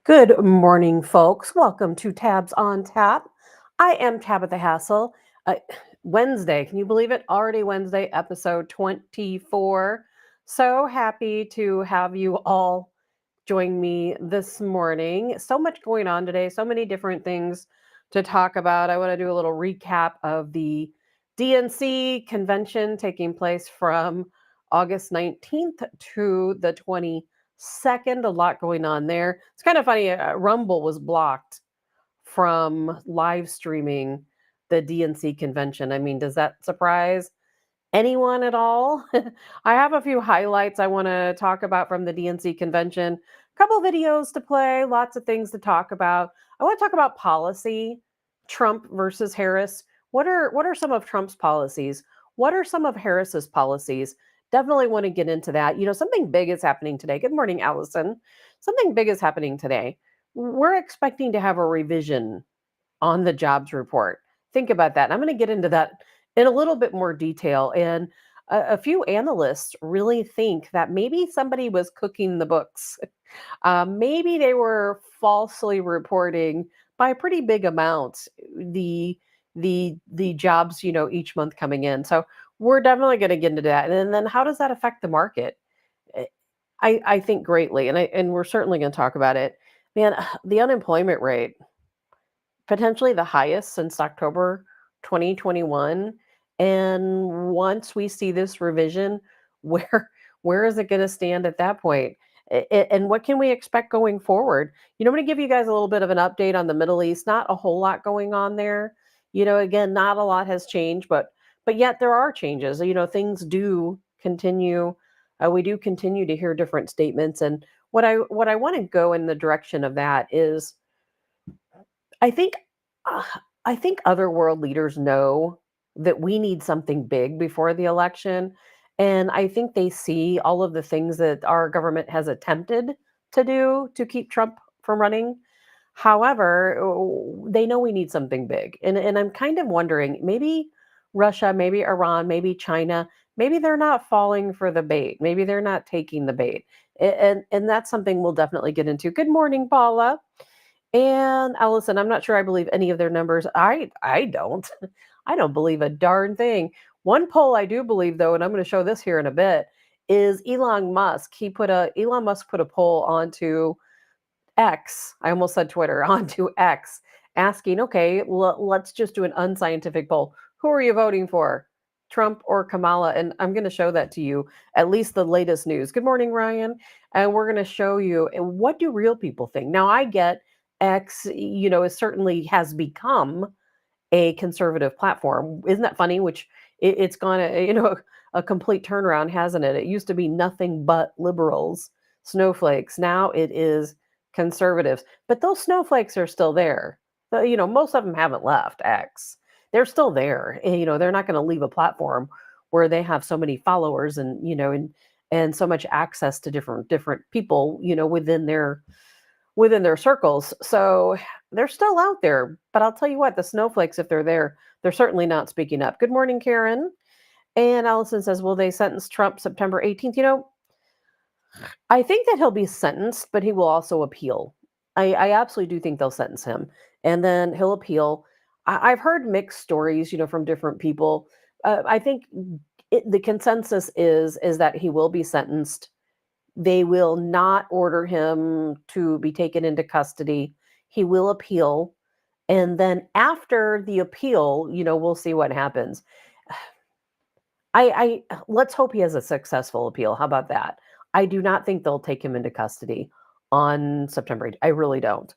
Good morning, folks. Welcome to Tabs on Tap. I am Tabitha Hassell. Uh, Wednesday, can you believe it? Already Wednesday, episode 24. So happy to have you all join me this morning. So much going on today, so many different things to talk about. I want to do a little recap of the DNC convention taking place from August 19th to the 22nd. A lot going on there. It's kind of funny. Rumble was blocked from live streaming the DNC convention. I mean, does that surprise anyone at all? I have a few highlights I want to talk about from the DNC convention. A couple videos to play, lots of things to talk about. I want to talk about policy, Trump versus Harris. What are some of Trump's policies? What are some of Harris's policies? Definitely want to get into that. Something big is happening today. Good morning, Allison. Something big is happening today. We're expecting to have a revision on the jobs report. Think about that. And I'm going to get into that in a little bit more detail. And a few analysts really think that maybe somebody was cooking the books. Maybe they were falsely reporting by a pretty big amount the jobs each month coming in. So we're definitely going to get into that. And then how does that affect the market? Eh, I think greatly, and we're certainly going to talk about it. Man, the unemployment rate potentially the highest since October 2021. And once we see this revision, where where is it going to stand at that point? And what can we expect going forward? I'm going to give you guys a little bit of an update on the Middle East. Not a whole lot going on there. Again, not a lot has changed, but yet there are changes. Things do continue. We do continue to hear different statements, and what I want to go in the direction of that is I think uh, I think other world leaders know that we need something big before the election, and I think they see all of the things that our government has attempted to do to keep Trump from running. However, they know we need something big, and I'm kind of wondering maybe Russia, maybe Iran, maybe China, maybe they're not falling for the bait. Maybe they're not taking the bait, and that's something we'll definitely get into. Good morning, Paula. And Allison, I'm not sure I believe any of their numbers. I don't. I don't believe a darn thing. One poll I do believe though, and I'm going to show this here in a bit, is Elon Musk. Elon Musk put a poll onto X. I almost said Twitter, onto X, asking, okay, let's just do an unscientific poll. Who are you voting for? Trump or Kamala? And I'm going to show that to you, at least the latest news. Good morning, Ryan. And we're going to show you what do real people think. Now, I get X, it certainly has become a conservative platform. Isn't that funny? Which it's gone, a complete turnaround, hasn't it? It used to be nothing but liberals, snowflakes. Now it is conservatives. But those snowflakes are still there. Most of them haven't left X. They're still there. And, they're not going to leave a platform where they have so many followers and so much access to different people, within their circles. So they're still out there. But I'll tell you what, the snowflakes, if they're there, they're certainly not speaking up. Good morning, Karen. And Allison says, will they sentence Trump September 18th? I think that he'll be sentenced, but he will also appeal. I absolutely do think they'll sentence him. And then he'll appeal. I've heard mixed stories, from different people. I think the consensus is that he will be sentenced. They will not order him to be taken into custody. He will appeal. And then after the appeal, we'll see what happens. I let's hope he has a successful appeal. How about that? I do not think they'll take him into custody on September 8th. I really don't.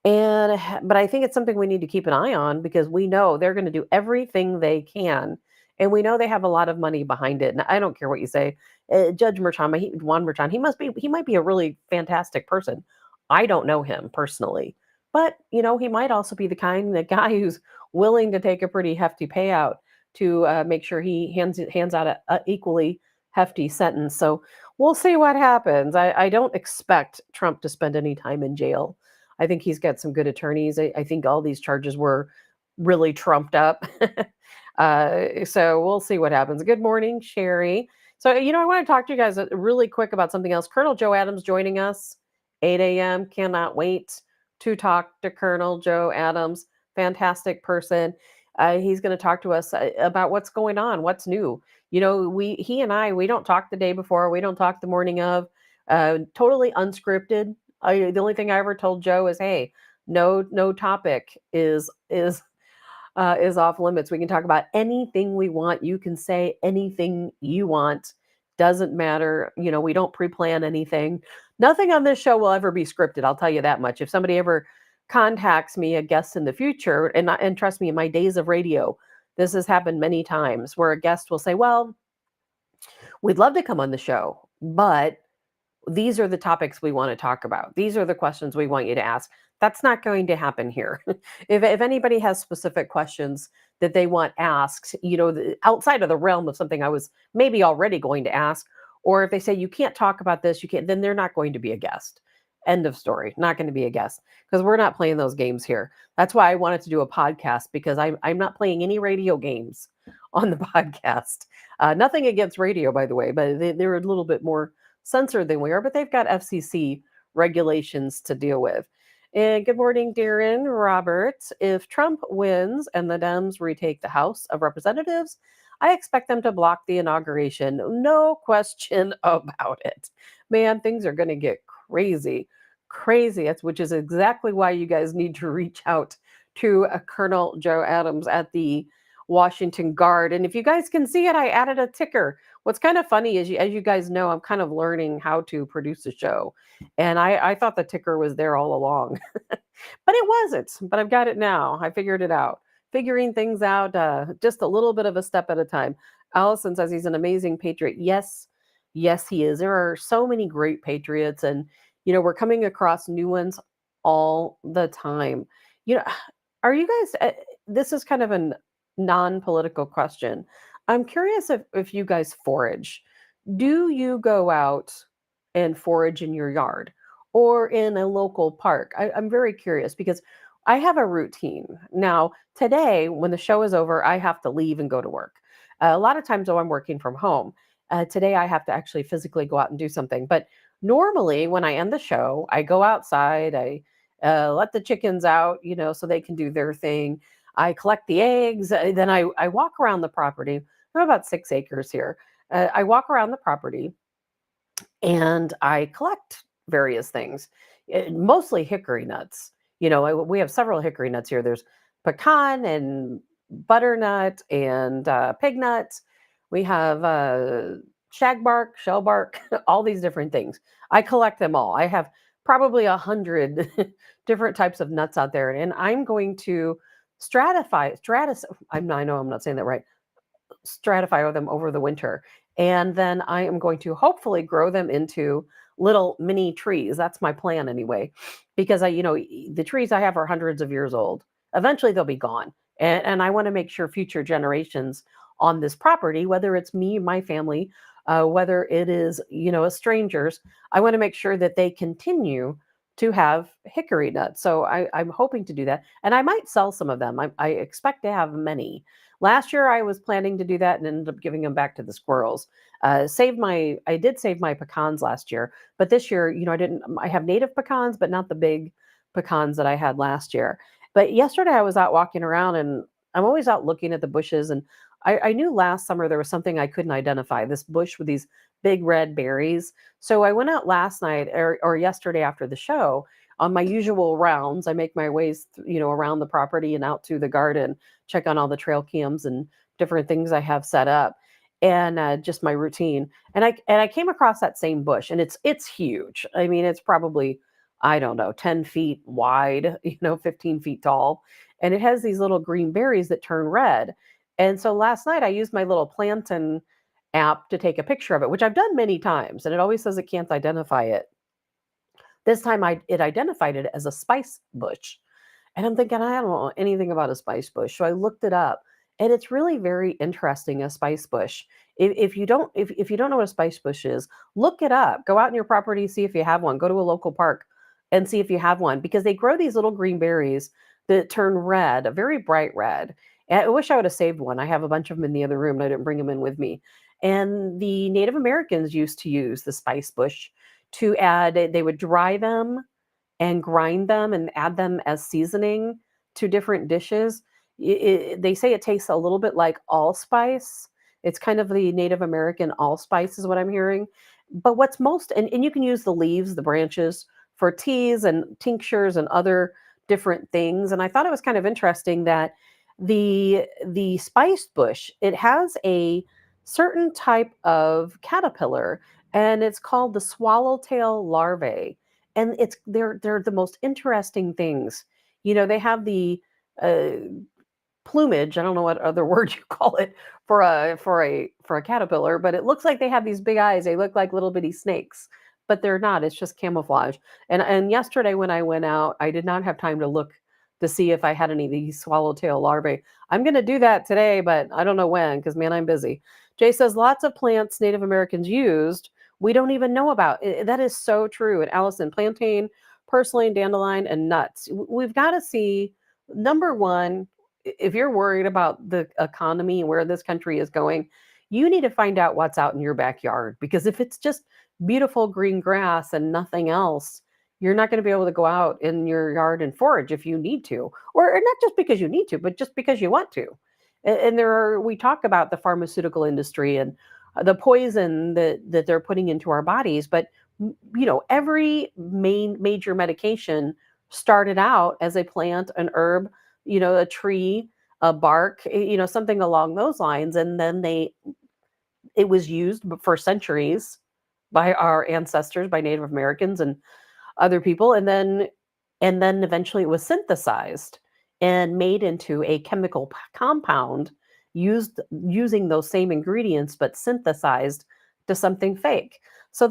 But I think it's something we need to keep an eye on because we know they're going to do everything they can, and we know they have a lot of money behind it. And I don't care what you say, Judge Merchan, Juan Merchan, he might be a really fantastic person. I don't know him personally, but he might also be the guy who's willing to take a pretty hefty payout to make sure he hands out a equally hefty sentence. So we'll see what happens. I don't expect Trump to spend any time in jail. I think he's got some good attorneys. I think all these charges were really trumped up. So we'll see what happens. Good morning, Sherry. So, I want to talk to you guys really quick about something else. Colonel Joe Adams joining us 8 a.m. Cannot wait to talk to Colonel Joe Adams. Fantastic person. He's going to talk to us about what's going on, what's new. He and I, we don't talk the day before, we don't talk the morning of. Totally unscripted. The only thing I ever told Joe is, "Hey, no topic is off limits. We can talk about anything we want. You can say anything you want. Doesn't matter. We don't pre-plan anything. Nothing on this show will ever be scripted. I'll tell you that much. If somebody ever contacts me, a guest in the future, and trust me, in my days of radio, this has happened many times where a guest will say, "Well, we'd love to come on the show, but these are the topics we want to talk about. These are the questions we want you to ask." That's not going to happen here. If anybody has specific questions that they want asked, outside of the realm of something I was maybe already going to ask, or if they say you can't talk about this, you can't, then they're not going to be a guest. End of story. Not going to be a guest because we're not playing those games here. That's why I wanted to do a podcast because I'm not playing any radio games on the podcast. Nothing against radio, by the way, but they're a little bit more censored than we are, but they've got FCC regulations to deal with. And good morning, Darren Roberts. If Trump wins and the Dems retake the House of Representatives, I expect them to block the inauguration. No question about it. Man, things are going to get crazy, crazy. Which is exactly why you guys need to reach out to Colonel Joe Adams at the Washington Guard. And if you guys can see it, I added a ticker. What's kind of funny is, as you guys know, I'm kind of learning how to produce a show. And I thought the ticker was there all along, but it wasn't. But I've got it now. I figured it out. Figuring things out just a little bit of a step at a time. Allison says he's an amazing patriot. Yes, yes, he is. There are so many great patriots, and we're coming across new ones all the time. You know, are you guys? This is kind of a non-political question. I'm curious if you guys forage. Do you go out and forage in your yard or in a local park? I'm very curious because I have a routine. Now, today, when the show is over, I have to leave and go to work. A lot of times, though, I'm working from home. Today, I have to actually physically go out and do something. But normally, when I end the show, I go outside, I let the chickens out, so they can do their thing. I collect the eggs, then I walk around the property. I have about 6 acres here. I walk around the property and I collect various things, mostly hickory nuts. We have several hickory nuts here. There's pecan and butternut and pig nuts. We have shagbark, shellbark, all these different things. I collect them all. I have probably 100 different types of nuts out there, and I'm going to I know I'm not saying that right, stratify them over the winter. And then I am going to hopefully grow them into little mini trees. That's my plan anyway, because the trees I have are hundreds of years old. Eventually they'll be gone. And I want to make sure future generations on this property, whether it's me, my family, whether it is, strangers, I want to make sure that they continue to have hickory nuts. So I'm hoping to do that. And I might sell some of them. I expect to have many. Last year, I was planning to do that and ended up giving them back to the squirrels. I did save my pecans last year, but this year, I didn't. I have native pecans, but not the big pecans that I had last year. But yesterday, I was out walking around, and I'm always out looking at the bushes. And I knew last summer there was something I couldn't identify. This bush with these big red berries. So I went out last night or yesterday after the show on my usual rounds. I make my ways, around the property and out to the garden, check on all the trail cams and different things I have set up, and just my routine. And I came across that same bush, and it's huge. I mean, it's probably, I don't know, 10 feet wide, 15 feet tall, and it has these little green berries that turn red. And so last night I used my little plantain app to take a picture of it, which I've done many times, and it always says it can't identify it. This time it identified it as a spice bush. And I'm thinking, I don't know anything about a spice bush. So I looked it up, and it's really very interesting, a spice bush. If you don't know what a spice bush is, look it up. Go out in your property, see if you have one. Go to a local park and see if you have one, because they grow these little green berries that turn red, a very bright red. And I wish I would have saved one. I have a bunch of them in the other room, and I didn't bring them in with me. And the Native Americans used to use the spice bush to add. They would dry them and grind them and add them as seasoning to different dishes. They say it tastes a little bit like allspice. It's kind of the Native American allspice, is what I'm hearing. But what's most, and you can use the leaves, the branches for teas and tinctures and other different things. And I thought it was kind of interesting that the spice bush, it has a certain type of caterpillar, and it's called the swallowtail larvae, and they're the most interesting things. They have the uh, plumage. I don't know what other word you call it for a caterpillar, but it looks like they have these big eyes. They look like little bitty snakes, but they're not. It's just camouflage. And yesterday when I went out, I did not have time to look to see if I had any of these swallowtail larvae. I'm going to do that today, but I don't know when because man, I'm busy. Jay says lots of plants Native Americans used we don't even know about. That is so true. And Allison, plantain, purslane, dandelion, and nuts. We've got to see number one, if you're worried about the economy and where this country is going, you need to find out what's out in your backyard. Because if it's just beautiful green grass and nothing else, you're not going to be able to go out in your yard and forage if you need to, or not just because you need to, but just because you want to. And we talk about the pharmaceutical industry and the poison that they're putting into our bodies, but every major medication started out as a plant, an herb, a tree, a bark, something along those lines. And then it was used for centuries by our ancestors, by Native Americans and other people. And then eventually it was synthesized and made into a chemical compound using those same ingredients, but synthesized to something fake. So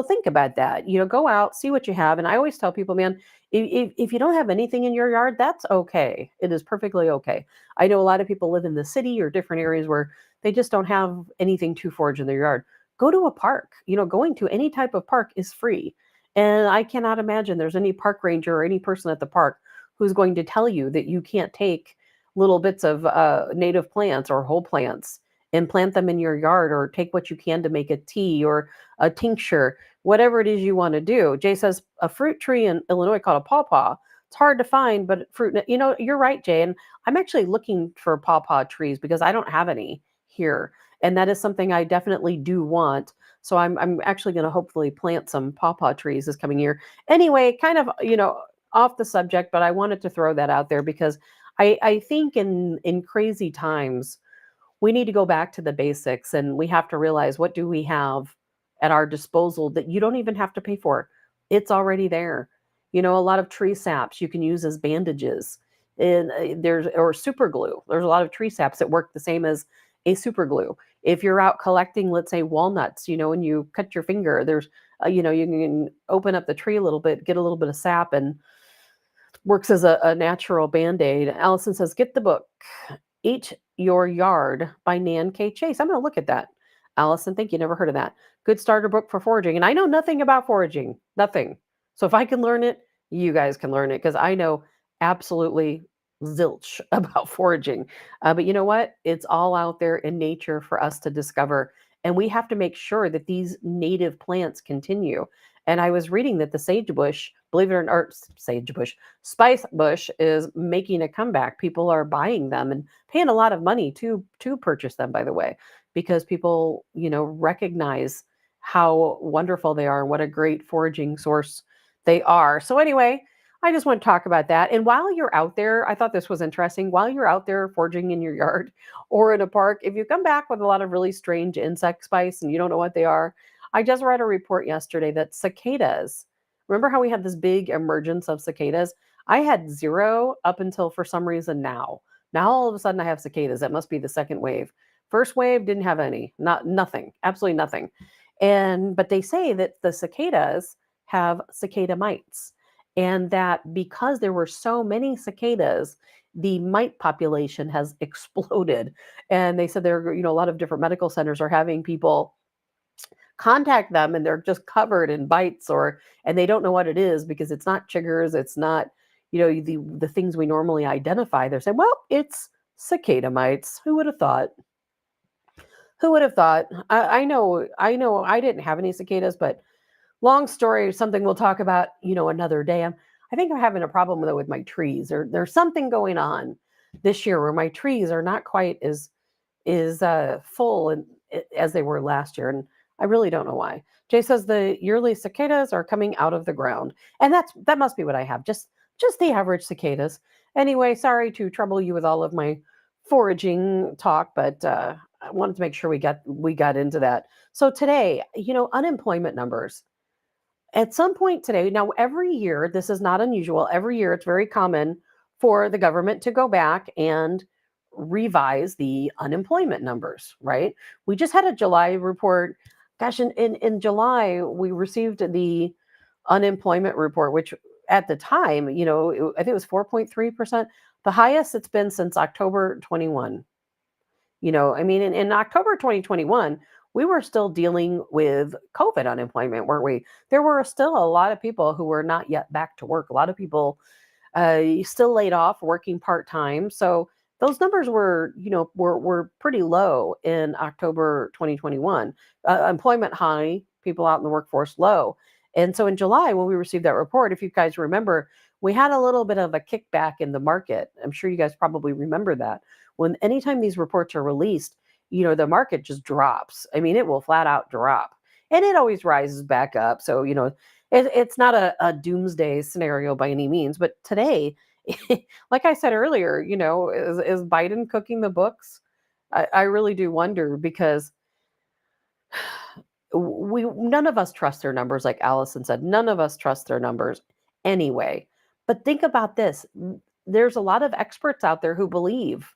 think about that. Go out, see what you have. And I always tell people, man, if you don't have anything in your yard, that's okay. It is perfectly okay. I know a lot of people live in the city or different areas where they just don't have anything to forage in their yard. Go to a park. Going to any type of park is free. And I cannot imagine there's any park ranger or any person at the park who's going to tell you that you can't take little bits of native plants or whole plants and plant them in your yard, or take what you can to make a tea or a tincture, whatever it is you want to do. Jay says a fruit tree in Illinois called a pawpaw. It's hard to find, but fruit, you're right, Jay. And I'm actually looking for pawpaw trees because I don't have any here. And that is something I definitely do want. So I'm actually going to hopefully plant some pawpaw trees this coming year. Anyway, kind of, off the subject, but I wanted to throw that out there because I think in crazy times, we need to go back to the basics, and we have to realize, what do we have at our disposal that you don't even have to pay for? It's already there. A lot of tree saps you can use as bandages. And or super glue. There's a lot of tree saps that work the same as a super glue. If you're out collecting, let's say walnuts, and you cut your finger, there's you can open up the tree a little bit, get a little bit of sap, and works as a natural band-aid. Allison says, get the book, Eat Your Yard by Nan K. Chase. I'm going to look at that. Allison, thank you. Never heard of that. Good starter book for foraging. And I know nothing about foraging, nothing. So if I can learn it, you guys can learn it, because I know absolutely zilch about foraging. But you know what? It's all out there in nature for us to discover. And we have to make sure that these native plants continue. And I was reading that the sagebush, believe it or not, or sagebush, spice bush is making a comeback. People are buying them and paying a lot of money to purchase them, by the way, because people, recognize how wonderful they are and what a great foraging source they are. So anyway, I just want to talk about that. And while you're out there, I thought this was interesting. While you're out there foraging in your yard or in a park, if you come back with a lot of really strange insect spice and you don't know what they are, I just read a report yesterday that cicadas, remember how we had this big emergence of cicadas? I had zero up until, for some reason, now. Now all of a sudden I have cicadas. That must be the second wave. First wave didn't have any, nothing, absolutely nothing. But they say that the cicadas have cicada mites, and that because there were so many cicadas, the mite population has exploded. And they said there, a lot of different medical centers are having people contact them, and they're just covered in bites, and they don't know what it is because it's not chiggers, it's not the things we normally identify. They're saying, well, it's cicada mites. Who would have thought? Who would have thought? I know I didn't have any cicadas, but long story, something we'll talk about, another day. I think I'm having a problem though with my trees. There's something going on this year where my trees are not quite as full as they were last year, and I really don't know why. Jay says the yearly cicadas are coming out of the ground, and that must be what I have. Just the average cicadas. Anyway, sorry to trouble you with all of my foraging talk, but I wanted to make sure we got into that. So today, unemployment numbers at some point today. Now, every year, this is not unusual. Every year, it's very common for the government to go back and revise the unemployment numbers, right? We just had a July report. Gosh, in July, we received the unemployment report, which at the time, I think it was 4.3%, the highest it's been since October 21. I mean, in October 2021, we were still dealing with COVID unemployment, weren't we? There were still a lot of people who were not yet back to work. A lot of people still laid off, working part time. So those numbers were pretty low in October 2021. Employment high, people out in the workforce low. And so in July, when we received that report, if you guys remember, we had a little bit of a kickback in the market. I'm sure you guys probably remember that. When anytime these reports are released, the market just drops. I mean, it will flat out drop, and it always rises back up. So it's not a doomsday scenario by any means. But today, like I said earlier, is Biden cooking the books? I really do wonder, because we none of us trust their numbers. Like Allison said, none of us trust their numbers anyway. But think about this. There's a lot of experts out there who believe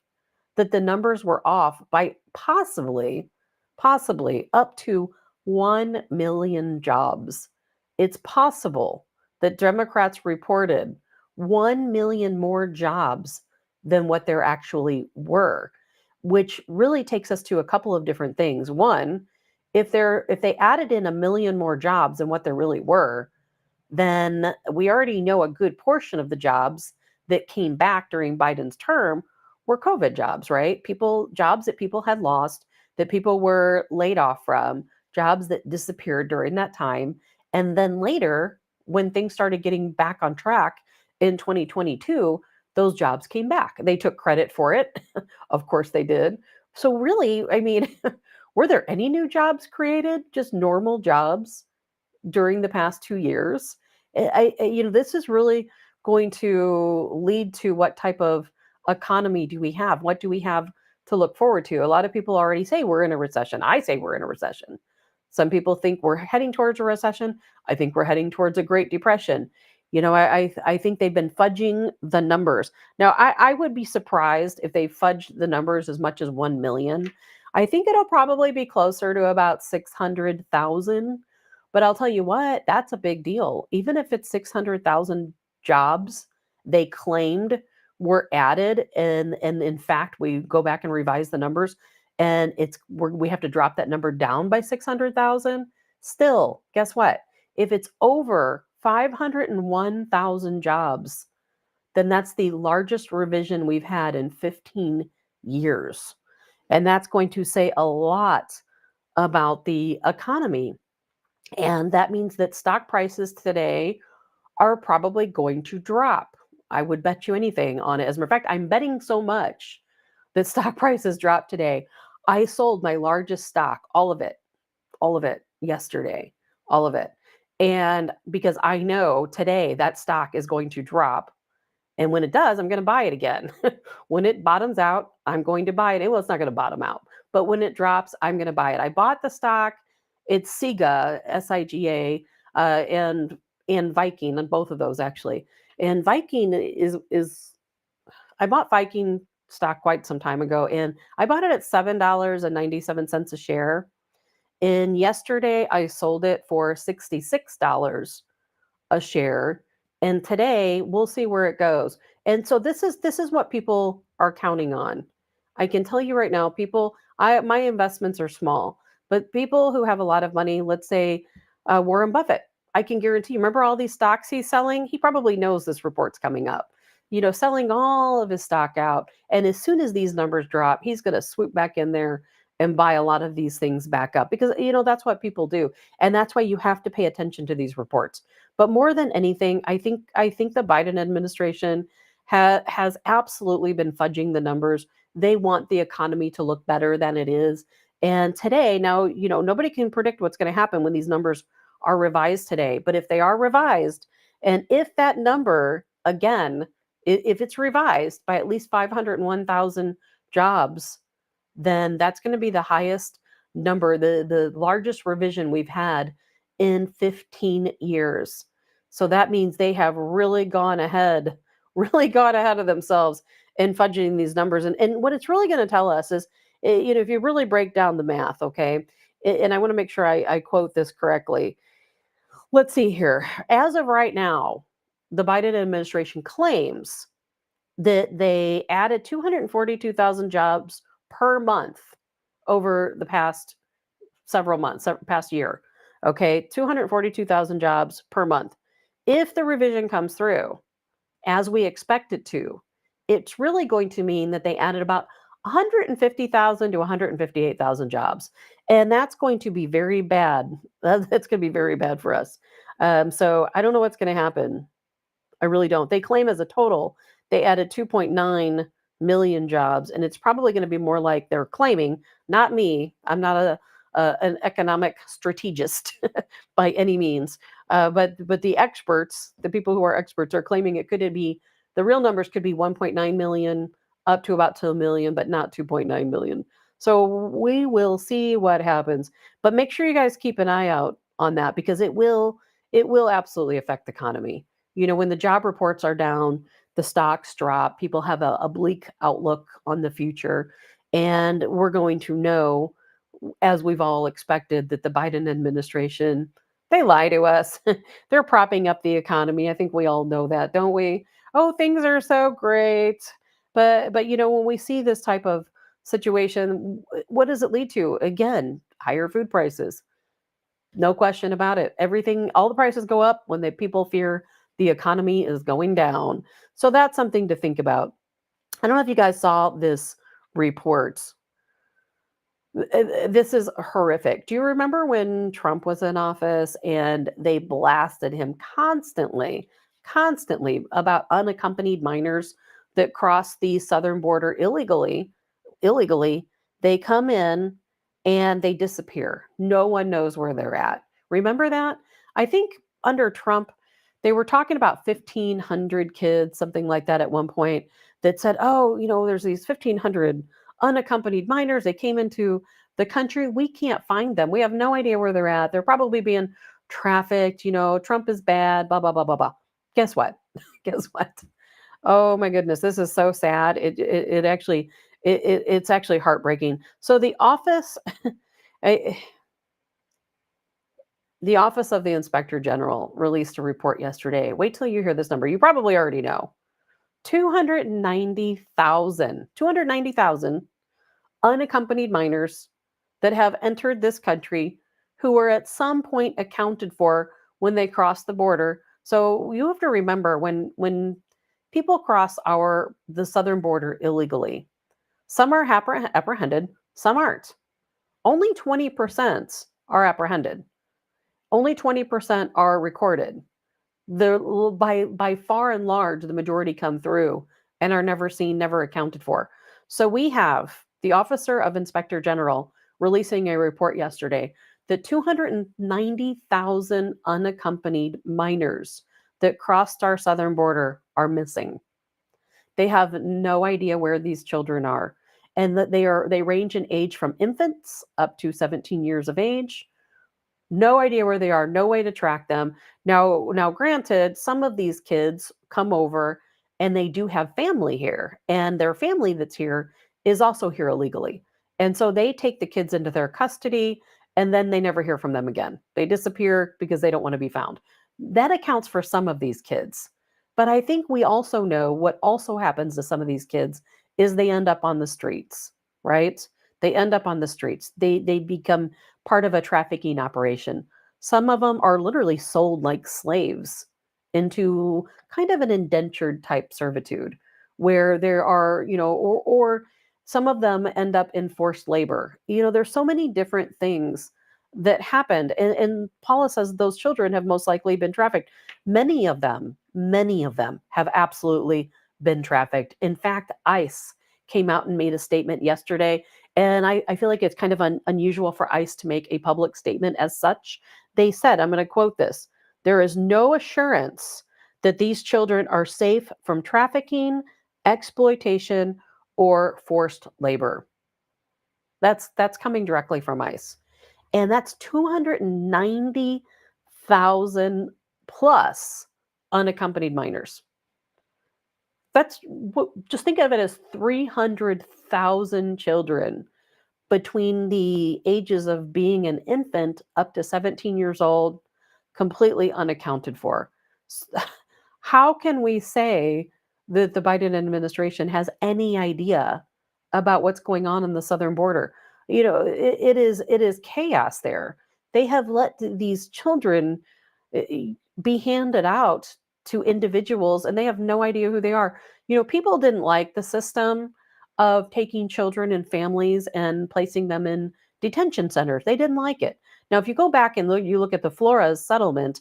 that the numbers were off by possibly up to 1 million jobs. It's possible that Democrats reported 1 million more jobs than what there actually were, which really takes us to a couple of different things. One, if they added in 1 million more jobs than what there really were, then we already know a good portion of the jobs that came back during Biden's term were COVID jobs, right? Jobs that people had lost, that people were laid off from, jobs that disappeared during that time. And then later, when things started getting back on track in 2022, those jobs came back. They took credit for it. Of course they did. So really, I mean, were there any new jobs created? Just normal jobs during the past 2 years. This is really going to lead to what type of economy do we have? What do we have to look forward to? A lot of people already say we're in a recession. I say we're in a recession. Some people think we're heading towards a recession. I think we're heading towards a Great Depression. I think they've been fudging the numbers. Now, I would be surprised if they fudged the numbers as much as 1 million. I think it'll probably be closer to about 600,000. But I'll tell you what, that's a big deal. Even if it's 600,000 jobs they claimed were added, and in fact, we go back and revise the numbers, and we have to drop that number down by 600,000. Still, guess what? If it's over 501,000 jobs, then that's the largest revision we've had in 15 years. And that's going to say a lot about the economy. And that means that stock prices today are probably going to drop. I would bet you anything on it. As a matter of fact, I'm betting so much that stock prices drop today. I sold my largest stock, all of it yesterday, all of it. And because I know today that stock is going to drop. And when it does, I'm going to buy it again. When it bottoms out, I'm going to buy it. Well, it's not going to bottom out, but when it drops, I'm going to buy it. I bought the stock. It's SIGA, SIGA, and Viking, and both of those actually. And Viking is I bought Viking stock quite some time ago, and I bought it at $7.97 a share. And yesterday I sold it for $66 a share, and today we'll see where it goes. And so this is what people are counting on. I can tell you right now, my investments are small, but people who have a lot of money, let's say Warren Buffett, I can guarantee, remember all these stocks he's selling? He probably knows this report's coming up, selling all of his stock out. And as soon as these numbers drop, he's going to swoop back in there and buy a lot of these things back up because that's what people do. And that's why you have to pay attention to these reports. But more than anything, I think the Biden administration has absolutely been fudging the numbers. They want the economy to look better than it is. And today, now, nobody can predict what's going to happen when these numbers are revised today. But if they are revised, and if that number, again, if it's revised by at least 501,000 jobs, then that's going to be the highest number, the largest revision we've had in 15 years. So that means they have really gone ahead, really gone ahead of themselves in fudging these numbers. And what it's really going to tell us is, if you really break down the math, okay, and I want to make sure I quote this correctly. Let's see here. As of right now, the Biden administration claims that they added 242,000 jobs per month over the past several months, past year. Okay, 242,000 jobs per month. If the revision comes through as we expect it to, it's really going to mean that they added about 150,000 to 158,000 jobs. And that's going to be very bad. That's going to be very bad for us. So I don't know what's going to happen. I really don't. They claim as a total, they added 2.9 million jobs, and it's probably going to be more like they're claiming, not me. I'm not an economic strategist by any means, but the experts, the people who are experts, are claiming it could be the real numbers could be 1.9 million up to about 2 million, but not 2.9 million. So we will see what happens. But make sure you guys keep an eye out on that because it will absolutely affect the economy. When the job reports are down, the stocks drop, people have a bleak outlook on the future. And we're going to know, as we've all expected, that the Biden administration, they lie to us. They're propping up the economy. I think we all know that, don't we? Oh, things are so great. But when we see this type of situation, what does it lead to? Again, higher food prices. No question about it. Everything, all the prices go up when the people fear the economy is going down. So that's something to think about. I don't know if you guys saw this report. This is horrific. Do you remember when Trump was in office and they blasted him constantly about unaccompanied minors that cross the southern border illegally? Illegally, they come in and they disappear. No one knows where they're at. Remember that? I think under Trump, they were talking about 1,500 kids, something like that at one point, that said, oh, there's these 1,500 unaccompanied minors. They came into the country. We can't find them. We have no idea where they're at. They're probably being trafficked. Trump is bad, blah, blah, blah, blah, blah. Guess what? Guess what? Oh my goodness, this is so sad. It's actually heartbreaking. So the office, I- the Office of the Inspector General released a report yesterday. Wait till you hear this number. You probably already know. 290,000 unaccompanied minors that have entered this country who were at some point accounted for when they crossed the border. So you have to remember when people cross the southern border illegally, some are apprehended, some aren't. Only 20% are apprehended. Only 20% are recorded. By far and large, the majority come through and are never seen, never accounted for. So we have the Officer of Inspector General releasing a report yesterday that 290,000 unaccompanied minors that crossed our southern border are missing. They have no idea where these children are, and that they range in age from infants up to 17 years of age. No idea where they are, no way to track them. Now, granted, some of these kids come over and they do have family here, and their family that's here is also here illegally. And so they take the kids into their custody and then they never hear from them again. They disappear because they don't want to be found. That accounts for some of these kids. But I think we also know what also happens to some of these kids is they end up on the streets, right? They end up on the streets. They become part of a trafficking operation. Some of them are literally sold like slaves into kind of an indentured type servitude where there are, or Some of them end up in forced labor. There's so many different things that happened. And Paula says those children have most likely been trafficked. Many of them have absolutely been trafficked. In fact, ICE came out and made a statement yesterday. And I feel like it's kind of unusual for ICE to make a public statement as such. They said, I'm going to quote this: there is no assurance that these children are safe from trafficking, exploitation, or forced labor. That's coming directly from ICE. And that's 290,000 plus unaccompanied minors. That's just think of it as 300,000 children between the ages of being an infant up to 17 years old, completely unaccounted for. How can we say that the Biden administration has any idea about what's going on the southern border? It is chaos there. They have let these children be handed out to individuals, and they have no idea who they are. People didn't like the system of taking children and families and placing them in detention centers. They didn't like it. Now, if you go back and look at the Flores settlement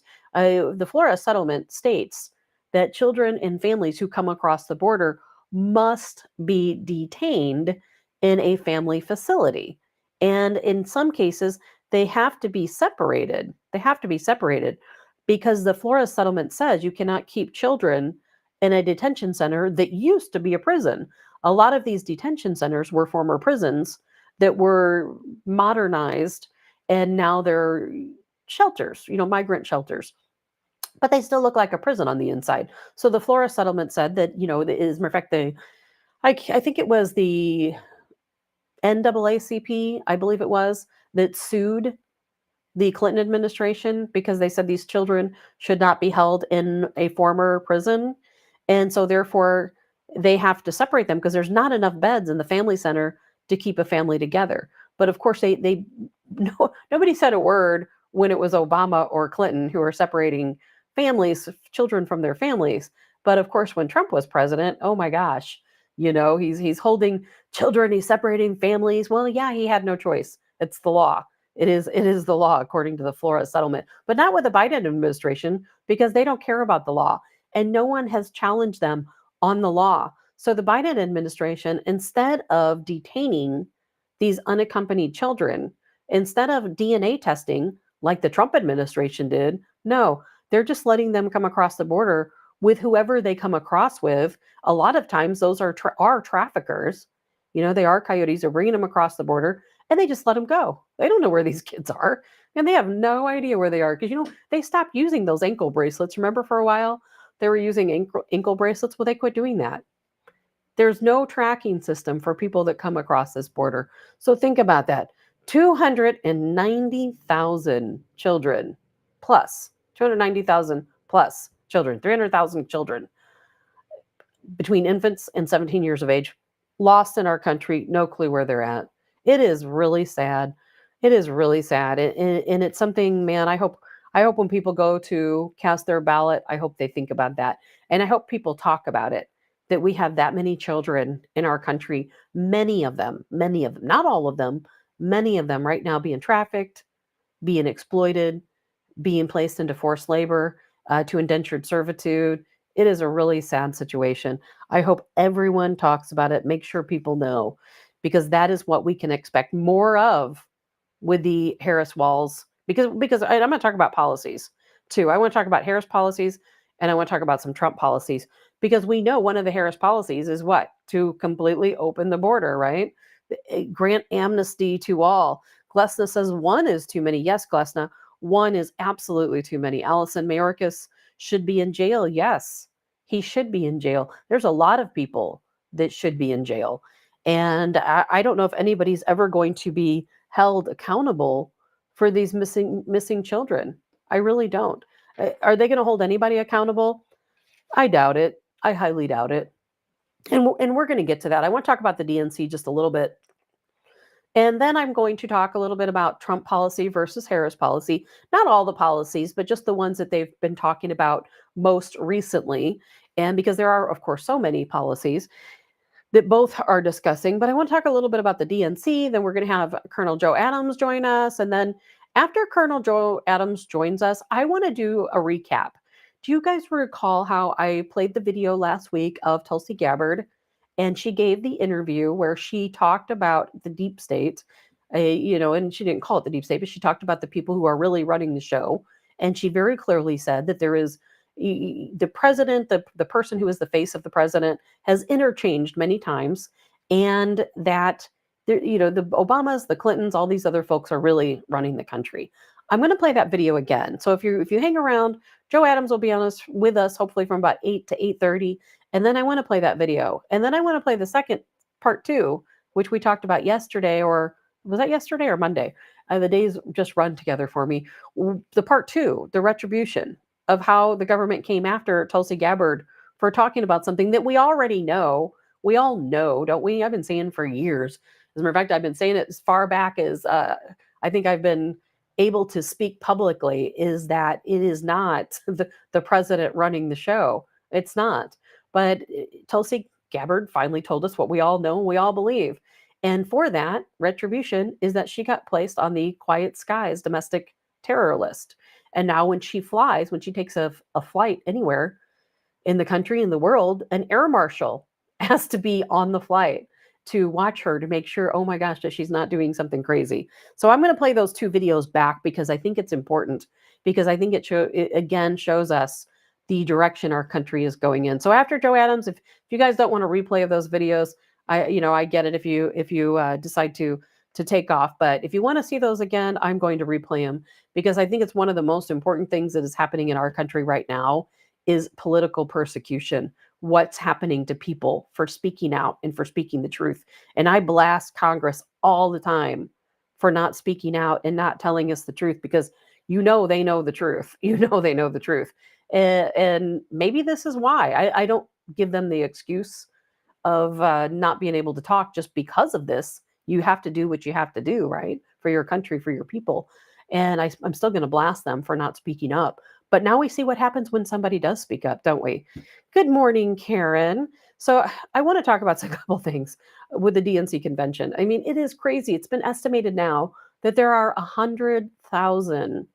states that children and families who come across the border must be detained in a family facility. And in some cases, they have to be separated. They have to be separated because the Flores settlement says you cannot keep children in a detention center that used to be a prison. A lot of these detention centers were former prisons that were modernized, and now they're shelters, migrant shelters, but they still look like a prison on the inside. So the Flores settlement said that, as a matter of fact, I think it was the NAACP, I believe it was, that sued the Clinton administration because they said these children should not be held in a former prison. And so therefore they have to separate them because there's not enough beds in the family center to keep a family together. But of course they no, nobody said a word when it was Obama or Clinton who were separating children from their families. But of course when Trump was president, oh my gosh, he's holding children, he's separating families. Well, yeah, he had no choice. It's the law. It is the law according to the Flores settlement, but not with the Biden administration because they don't care about the law and no one has challenged them on the law. So the Biden administration, instead of detaining these unaccompanied children, instead of DNA testing like the Trump administration did, no, they're just letting them come across the border with whoever they come across with. A lot of times those are traffickers. They are coyotes. They're bringing them across the border and they just let them go. They don't know where these kids are, and they have no idea where they are because they stopped using those ankle bracelets. Remember, for a while they were using ankle bracelets. Well, they quit doing that. There's no tracking system for people that come across this border. So think about that: 290,000 children plus 290,000 plus children, 300,000 children between infants and 17 years of age, lost in our country, no clue where they're at. It is really sad. It is really sad. And it's something, man, I hope when people go to cast their ballot, I hope they think about that. And I hope people talk about it, that we have that many children in our country, many of them, not all of them, many of them right now being trafficked, being exploited, being placed into forced labor, to indentured servitude. It is a really sad situation. I hope everyone talks about it, make sure people know, because that is what we can expect more of with the Harris walls. Because I'm going to talk about policies too. I want to talk about Harris policies and I want to talk about some Trump policies because we know one of the Harris policies is what? To completely open the border, right? Grant amnesty to all. Glesna says one is too many. Yes, Glesna, one is absolutely too many. Allison Mayorkas should be in jail. Yes, he should be in jail. There's a lot of people that should be in jail. And I don't know if anybody's ever going to be held accountable for these missing children. I really don't. Are they going to hold anybody accountable? I doubt it. I highly doubt it. And we're going to get to that. I want to talk about the DNC just a little bit. And then I'm going to talk a little bit about Trump policy versus Harris policy. Not all the policies, but just the ones that they've been talking about most recently. And because there are, of course, so many policies. that both are discussing. But I want to talk a little bit about the DNC. Then we're going to have Colonel Joe Adams join us. And then after Colonel Joe Adams joins us, I want to do a recap. Do you guys recall how I played the video last week of Tulsi Gabbard? And she gave the interview where she talked about the deep state, and she didn't call it the deep state, but she talked about the people who are really running the show. And she very clearly said that there is the president, the person who is the face of the president, has interchanged many times, and that the Obamas, the Clintons, all these other folks are really running the country. I'm going to play that video again. So if you hang around, Joe Adams will be on us with us hopefully from about 8 to 8:30, and then I want to play that video, and then I want to play the second part 2, which we talked about yesterday, or was that yesterday or Monday? The days just run together for me. The part 2, the retribution of how the government came after Tulsi Gabbard for talking about something that we already know. We all know, don't we? I've been saying for years. As a matter of fact, I've been saying it as far back as I think I've been able to speak publicly, is that it is not the president running the show. It's not. But Tulsi Gabbard finally told us what we all know and we all believe. And for that, retribution is that she got placed on the Quiet Skies domestic terror list. And now when she flies, when she takes a flight anywhere in the country, in the world, an air marshal has to be on the flight to watch her to make sure, oh my gosh, that she's not doing something crazy. So I'm going to play those 2 videos back because I think it's important, because I think it again shows us the direction our country is going in. So after Joe Adams, if you guys don't want a replay of those videos, I get it if you decide to take off. But if you want to see those again, I'm going to replay them because I think it's one of the most important things that is happening in our country right now is political persecution. What's happening to people for speaking out and for speaking the truth. And I blast Congress all the time for not speaking out and not telling us the truth, because they know the truth. They know the truth. And maybe this is why I don't give them the excuse of not being able to talk just because of this. You have to do what you have to do, right? For your country, for your people. And I'm still going to blast them for not speaking up. But now we see what happens when somebody does speak up, don't we? Good morning, Karen. So I want to talk about a couple things with the DNC convention. I mean, it is crazy. It's been estimated now that there are 100,000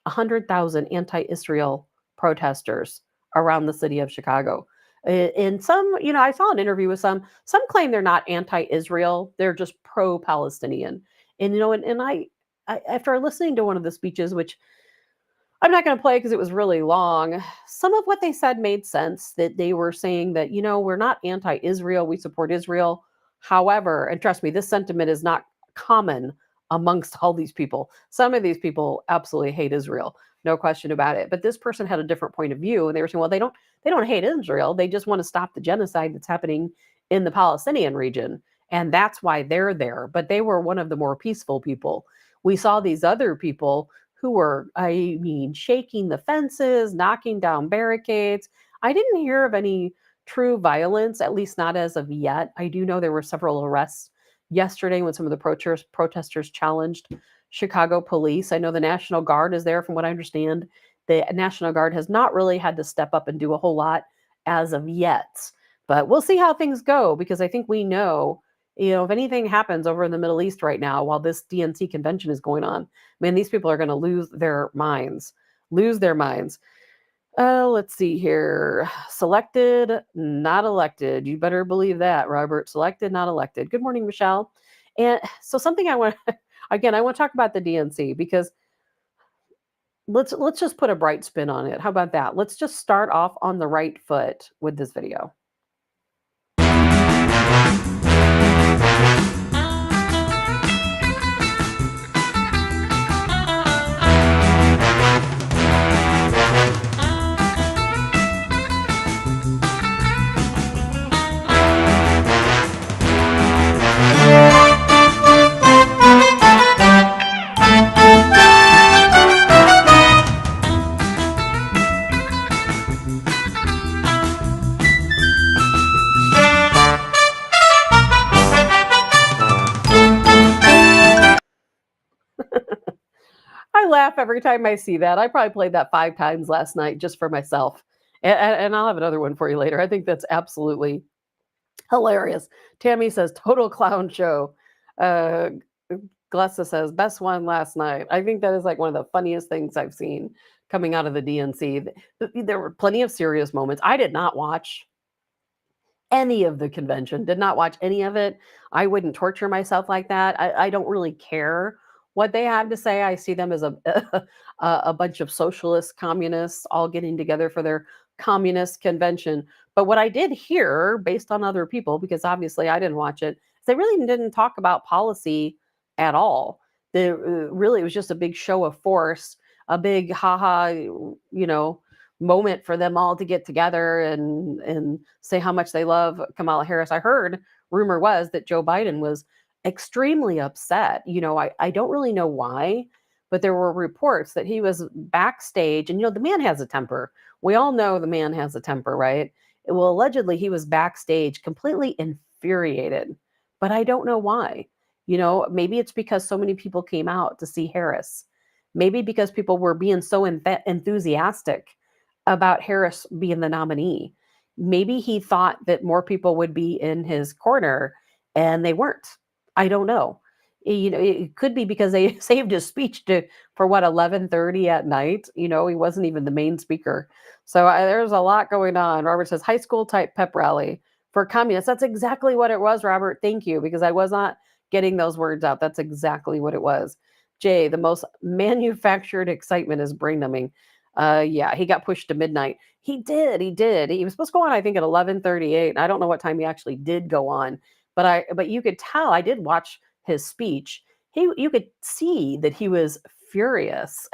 anti-Israel protesters around the city of Chicago. And some, I saw an interview with some claim they're not anti-Israel, they're just pro-Palestinian. And I after listening to one of the speeches, which I'm not going to play because it was really long, some of what they said made sense. That they were saying that, we're not anti-Israel, we support Israel. However, and trust me, this sentiment is not common amongst all these people. Some of these people absolutely hate Israel, no question about it. But this person had a different point of view, and they were saying, well, they don't hate Israel. They just want to stop the genocide that's happening in the Palestinian region, and that's why they're there. But they were one of the more peaceful people. We saw these other people who were, shaking the fences, knocking down barricades. I didn't hear of any true violence, at least not as of yet. I do know there were several arrests yesterday when some of the protesters challenged Chicago police. I know the National Guard is there, from what I understand. The National Guard has not really had to step up and do a whole lot as of yet. But we'll see how things go, because I think we know, if anything happens over in the Middle East right now while this DNC convention is going on, man, these people are going to lose their minds. Let's see here. Selected, not elected. You better believe that, Robert. Selected, not elected. Good morning, Michelle. And so something I want to talk about the DNC, because let's just put a bright spin on it. How about that? Let's just start off on the right foot with this video. I laugh every time I see that. I probably played that 5 times last night just for myself. And I'll have another one for you later. I think that's absolutely Hilarious. Tammy says, total clown show. Uh, Glessa says, best one last night. I think that is like one of the funniest things I've seen coming out of the DNC. There were plenty of serious moments. I did not watch any of the convention, did not watch any of it. I wouldn't torture myself like that. I don't really care what they have to say. I see them as a bunch of socialist communists all getting together for their communist convention. But what I did hear, based on other people, because obviously I didn't watch it, they really didn't talk about policy at all. Really, it was just a big show of force, a big haha, moment for them all to get together and say how much they love Kamala Harris. I heard rumor was that Joe Biden was extremely upset. I don't really know why, but there were reports that he was backstage, and the man has a temper. We all know the man has a temper, right? Well, allegedly he was backstage completely infuriated, but I don't know why. Maybe it's because so many people came out to see Harris. Maybe because people were being so enthusiastic about Harris being the nominee. Maybe he thought that more people would be in his corner and they weren't. I don't know. It could be because they saved his speech for what 11:30 at night. He wasn't even the main speaker. So there's a lot going on. Robert says high school type pep rally for communists. That's exactly what it was, Robert. Thank you, because I was not getting those words out. That's exactly what it was. Jay, the most manufactured excitement is brain numbing. Yeah, he got pushed to midnight. He did. He did. He was supposed to go on, I think, at 11:38. I don't know what time he actually did go on, but you could tell. I did watch his speech. You could see that he was furious,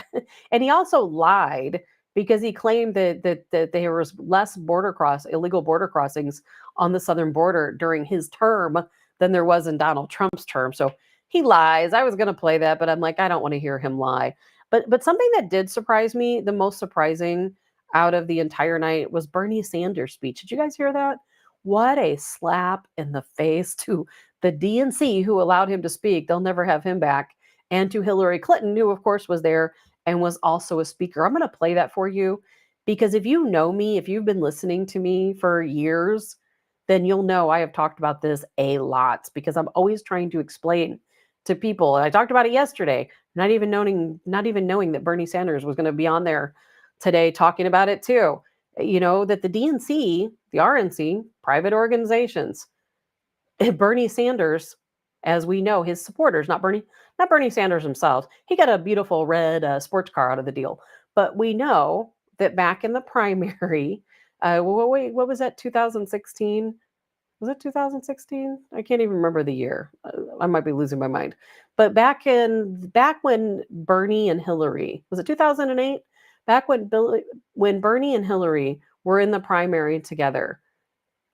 and he also lied because he claimed that there was less illegal border crossings on the southern border during his term than there was in Donald Trump's term. So he lies. I was going to play that, but I'm like, I don't want to hear him lie. But something that did surprise me, the most surprising out of the entire night, was Bernie Sanders' speech. Did you guys hear that? What a slap in the face to the DNC who allowed him to speak. They'll never have him back. And to Hillary Clinton, who, of course, was there and was also a speaker. I'm going to play that for you because if you know me, if you've been listening to me for years, then you'll know I have talked about this a lot because I'm always trying to explain to people. And I talked about it yesterday, not even knowing that Bernie Sanders was going to be on there today talking about it too. That the DNC, the RNC, private organizations, Bernie Sanders, as we know, his supporters, not Bernie Sanders himself. He got a beautiful red sports car out of the deal, but we know that back in the primary, what was that? 2016. Was it 2016? I can't even remember the year. I might be losing my mind. But back when Bernie and Hillary, was it 2008? Back when Bernie and Hillary were in the primary together.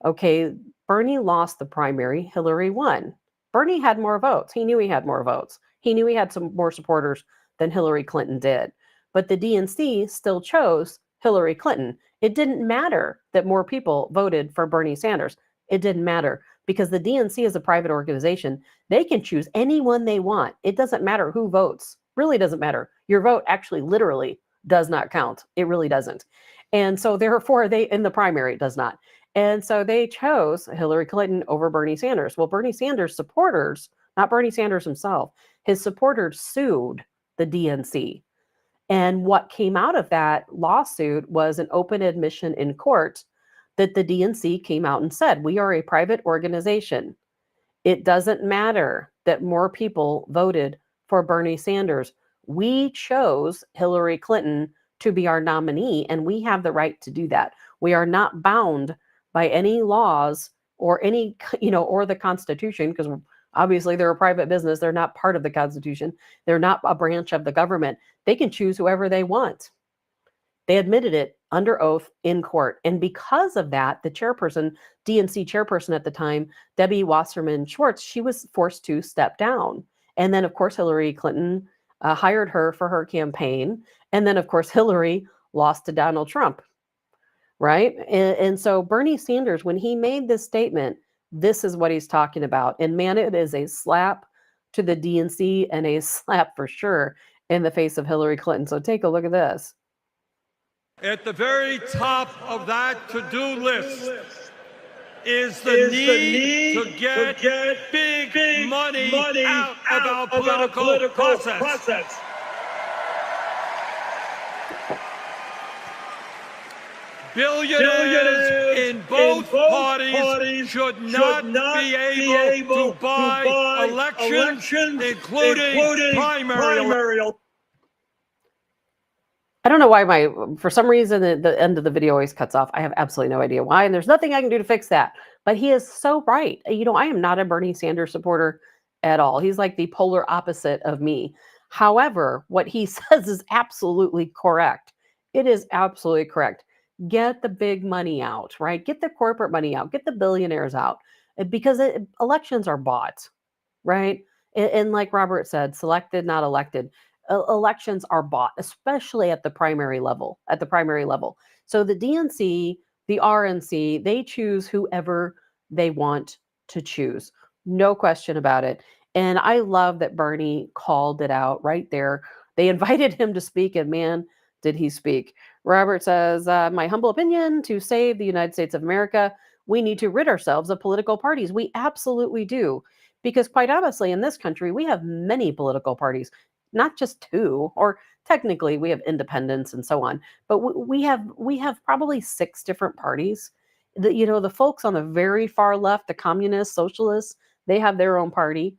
Okay, Bernie lost the primary, Hillary won. Bernie had more votes. He knew he had more votes. He knew he had some more supporters than Hillary Clinton did. But the DNC still chose Hillary Clinton. It didn't matter that more people voted for Bernie Sanders. It didn't matter because the DNC is a private organization. They can choose anyone they want. It doesn't matter who votes. Really doesn't matter. Your vote actually literally does not count. It really doesn't. And so therefore in the primary it does not. And so they chose Hillary Clinton over Bernie Sanders. Well, Bernie Sanders supporters, not Bernie Sanders himself, his supporters sued the DNC. And what came out of that lawsuit was an open admission in court that the DNC came out and said, we are a private organization. It doesn't matter that more people voted for Bernie Sanders. We chose Hillary Clinton to be our nominee, and we have the right to do that. We are not bound by any laws or or the Constitution, because obviously they're a private business. They're not part of the Constitution. They're not a branch of the government. They can choose whoever they want. They admitted it under oath in court. And because of that, the DNC chairperson at the time, Debbie Wasserman Schwartz, she was forced to step down. And then, of course, Hillary Clinton hired her for her campaign. And then, of course, Hillary lost to Donald Trump, right? And so Bernie Sanders, when he made this statement, this is what he's talking about. And man, it is a slap to the DNC and a slap for sure in the face of Hillary Clinton. So take a look at this. At the very top of that to-do list is the need to get big money out of our political process. Billionaires in both parties should not be able to buy elections, including primary. I don't know why for some reason, the end of the video always cuts off. I have absolutely no idea why, and there's nothing I can do to fix that. But he is so right. I am not a Bernie Sanders supporter at all. He's like the polar opposite of me. However, what he says is absolutely correct. It is absolutely correct. Get the big money out, right? Get the corporate money out. Get the billionaires out, because elections are bought, right? And like Robert said, selected, not elected. Elections are bought, especially at the primary level. So the DNC, the RNC, they choose whoever they want to choose. No question about it. And I love that Bernie called it out right there. They invited him to speak, and man, did he speak. Robert says, my humble opinion, to save the United States of America, we need to rid ourselves of political parties. We absolutely do. Because quite honestly, in this country, we have many political parties, not just two, or technically we have independents and so on, but we have probably six different parties. The folks on the very far left, the communists, socialists, they have their own party.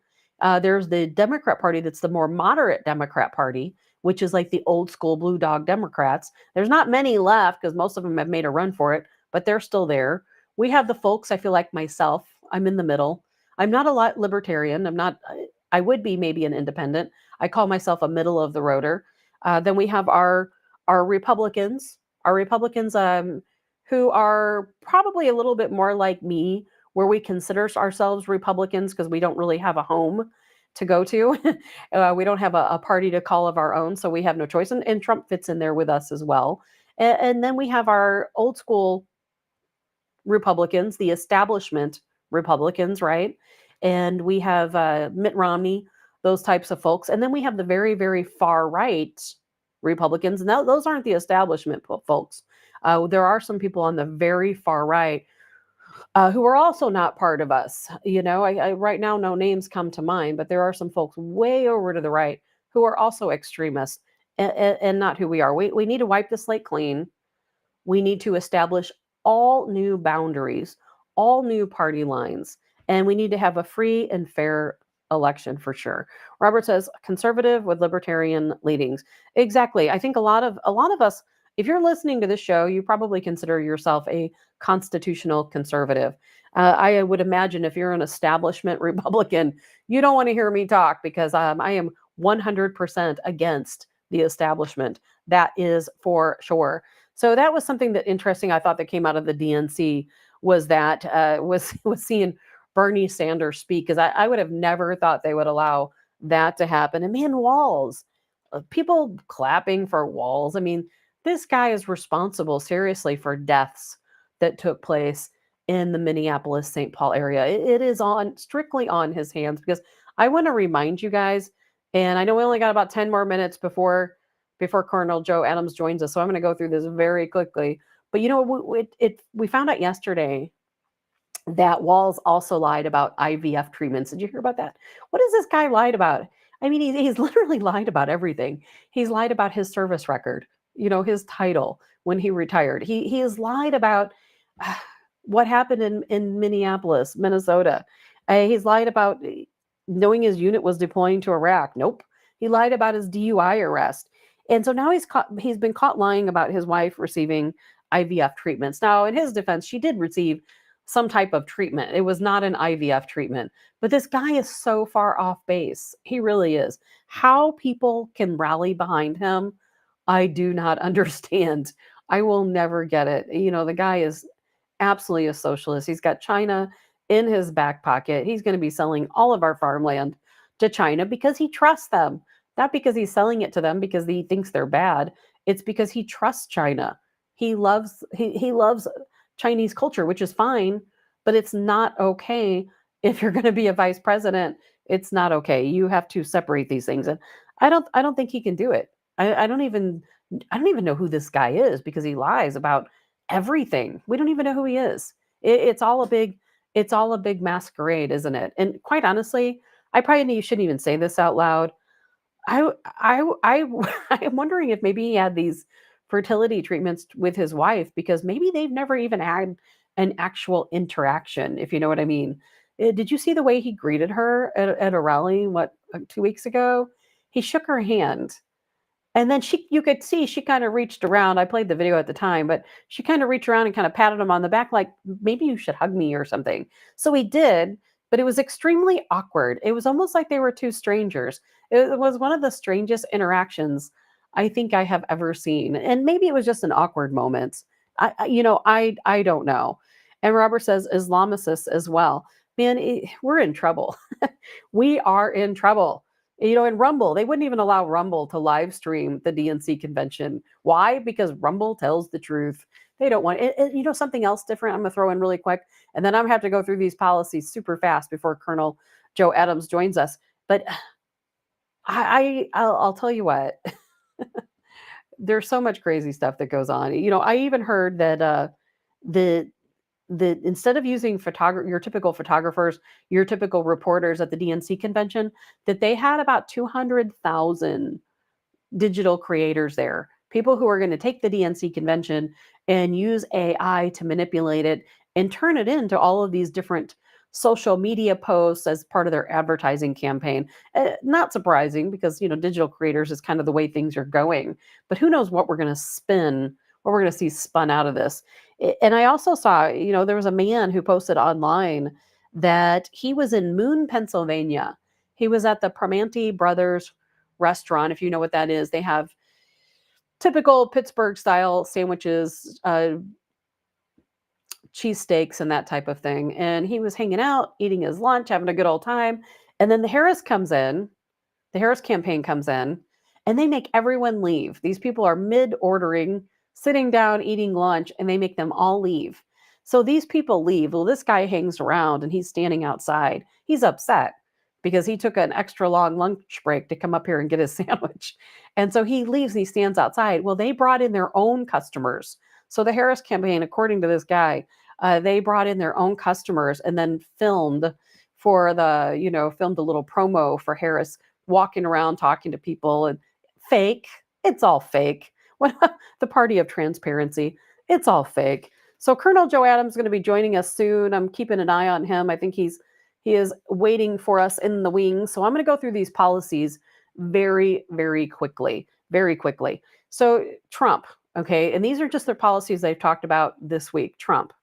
There's the Democrat Party, that's the more moderate Democrat Party, which is like the old school blue dog Democrats. There's not many left because most of them have made a run for it, but they're still there. We have the folks, I feel like myself, I'm in the middle. I'm not a lot libertarian. I would be maybe an independent. I call myself a middle of the roader. Then we have our Republicans, who are probably a little bit more like me, where we consider ourselves Republicans because we don't really have a home to go to. We don't have a party to call of our own, so we have no choice. And Trump fits in there with us as well. And then we have our old school Republicans, the establishment Republicans, right? And we have Mitt Romney, those types of folks. And then we have the very, very far right Republicans. And those aren't the establishment folks. There are some people on the very far right who are also not part of us. I right now, no names come to mind, but there are some folks way over to the right who are also extremists, and not who we are. We need to wipe the slate clean. We need to establish all new boundaries, all new party lines, and we need to have a free and fair election for sure. Robert says conservative with libertarian leanings. Exactly. I think a lot of us, if you're listening to this show, you probably consider yourself a constitutional conservative. I would imagine if you're an establishment Republican, you don't want to hear me talk, because I am 100% against the establishment. That is for sure. So that was something that interesting I thought that came out of the DNC, was that was seeing Bernie Sanders speak, because I would have never thought they would allow that to happen. And man, Walls, people clapping for Walls. I mean, this guy is responsible seriously for deaths that took place in the Minneapolis St. Paul area. It is strictly on his hands, because I want to remind you guys, and I know we only got about 10 more minutes before Colonel Joe Adams joins us. So I'm going to go through this very quickly. But we found out yesterday that Walls also lied about IVF treatments. Did you hear about that? What has this guy lied about? I mean, he's literally lied about everything. He's lied about his service record, his title when he retired. He has lied about what happened in Minneapolis, Minnesota. He's lied about knowing his unit was deploying to Iraq. Nope. He lied about his DUI arrest. And so now he's been caught lying about his wife receiving IVF treatments. Now, in his defense, she did receive some type of treatment. It was not an IVF treatment. But this guy is so far off base. He really is. How people can rally behind him, I do not understand. I will never get it. The guy is absolutely a socialist. He's got China in his back pocket. He's going to be selling all of our farmland to China because he trusts them. Not because he's selling it to them because he thinks they're bad. It's because he trusts China. He loves Chinese culture, which is fine, but it's not okay if you're going to be a vice president. It's not okay. You have to separate these things, and I don't think he can do it. I don't even know who this guy is, because he lies about everything. We don't even know who he is. it's all a big masquerade, isn't it? And quite honestly, I probably shouldn't even say this out loud. I I'm wondering if maybe he had these fertility treatments with his wife because maybe they've never even had an actual interaction, if you know what I mean. Did you see the way he greeted her at a rally, 2 weeks ago? He shook her hand and then you could see she kind of reached around. I played the video at the time, but she kind of reached around and kind of patted him on the back, like, maybe you should hug me or something. So he did, but it was extremely awkward. It was almost like they were two strangers. It was one of the strangest interactions I think I have ever seen. And maybe it was just an awkward moment. I don't know. And Robert says Islamicists as well. Man, we're in trouble. We are in trouble. In Rumble, they wouldn't even allow Rumble to live stream the DNC convention. Why? Because Rumble tells the truth. They don't want it. Something else different I'm going to throw in really quick, and then I'm going to have to go through these policies super fast before Colonel Joe Adams joins us. But I'll tell you what, there's so much crazy stuff that goes on. I even heard that the instead of using your typical photographers, your typical reporters at the DNC convention, that they had about 200,000 digital creators there, people who are going to take the DNC convention and use AI to manipulate it and turn it into all of these different social media posts as part of their advertising campaign. Not surprising because, digital creators is kind of the way things are going, but who knows what we're going to what we're going to see spun out of this. And I also saw, there was a man who posted online that he was in Moon, Pennsylvania. He was at the Primanti Brothers restaurant. If you know what that is, they have typical Pittsburgh style sandwiches, cheesesteaks, and that type of thing. And he was hanging out, eating his lunch, having a good old time. And then the Harris campaign comes in, and they make everyone leave. These people are mid ordering, sitting down, eating lunch, and they make them all leave. So these people leave. Well, this guy hangs around and he's standing outside. He's upset because he took an extra long lunch break to come up here and get his sandwich. And so he leaves and he stands outside. Well, they brought in their own customers. So the Harris campaign, according to this guy, they brought in their own customers and then filmed filmed a little promo for Harris walking around talking to people, and fake. It's all fake. The party of transparency. It's all fake. So Colonel Joe Adams is going to be joining us soon. I'm keeping an eye on him. I think he is waiting for us in the wings. So I'm going to go through these policies very, very quickly. Very quickly. So Trump, okay, and these are just the policies they've talked about this week. Trump,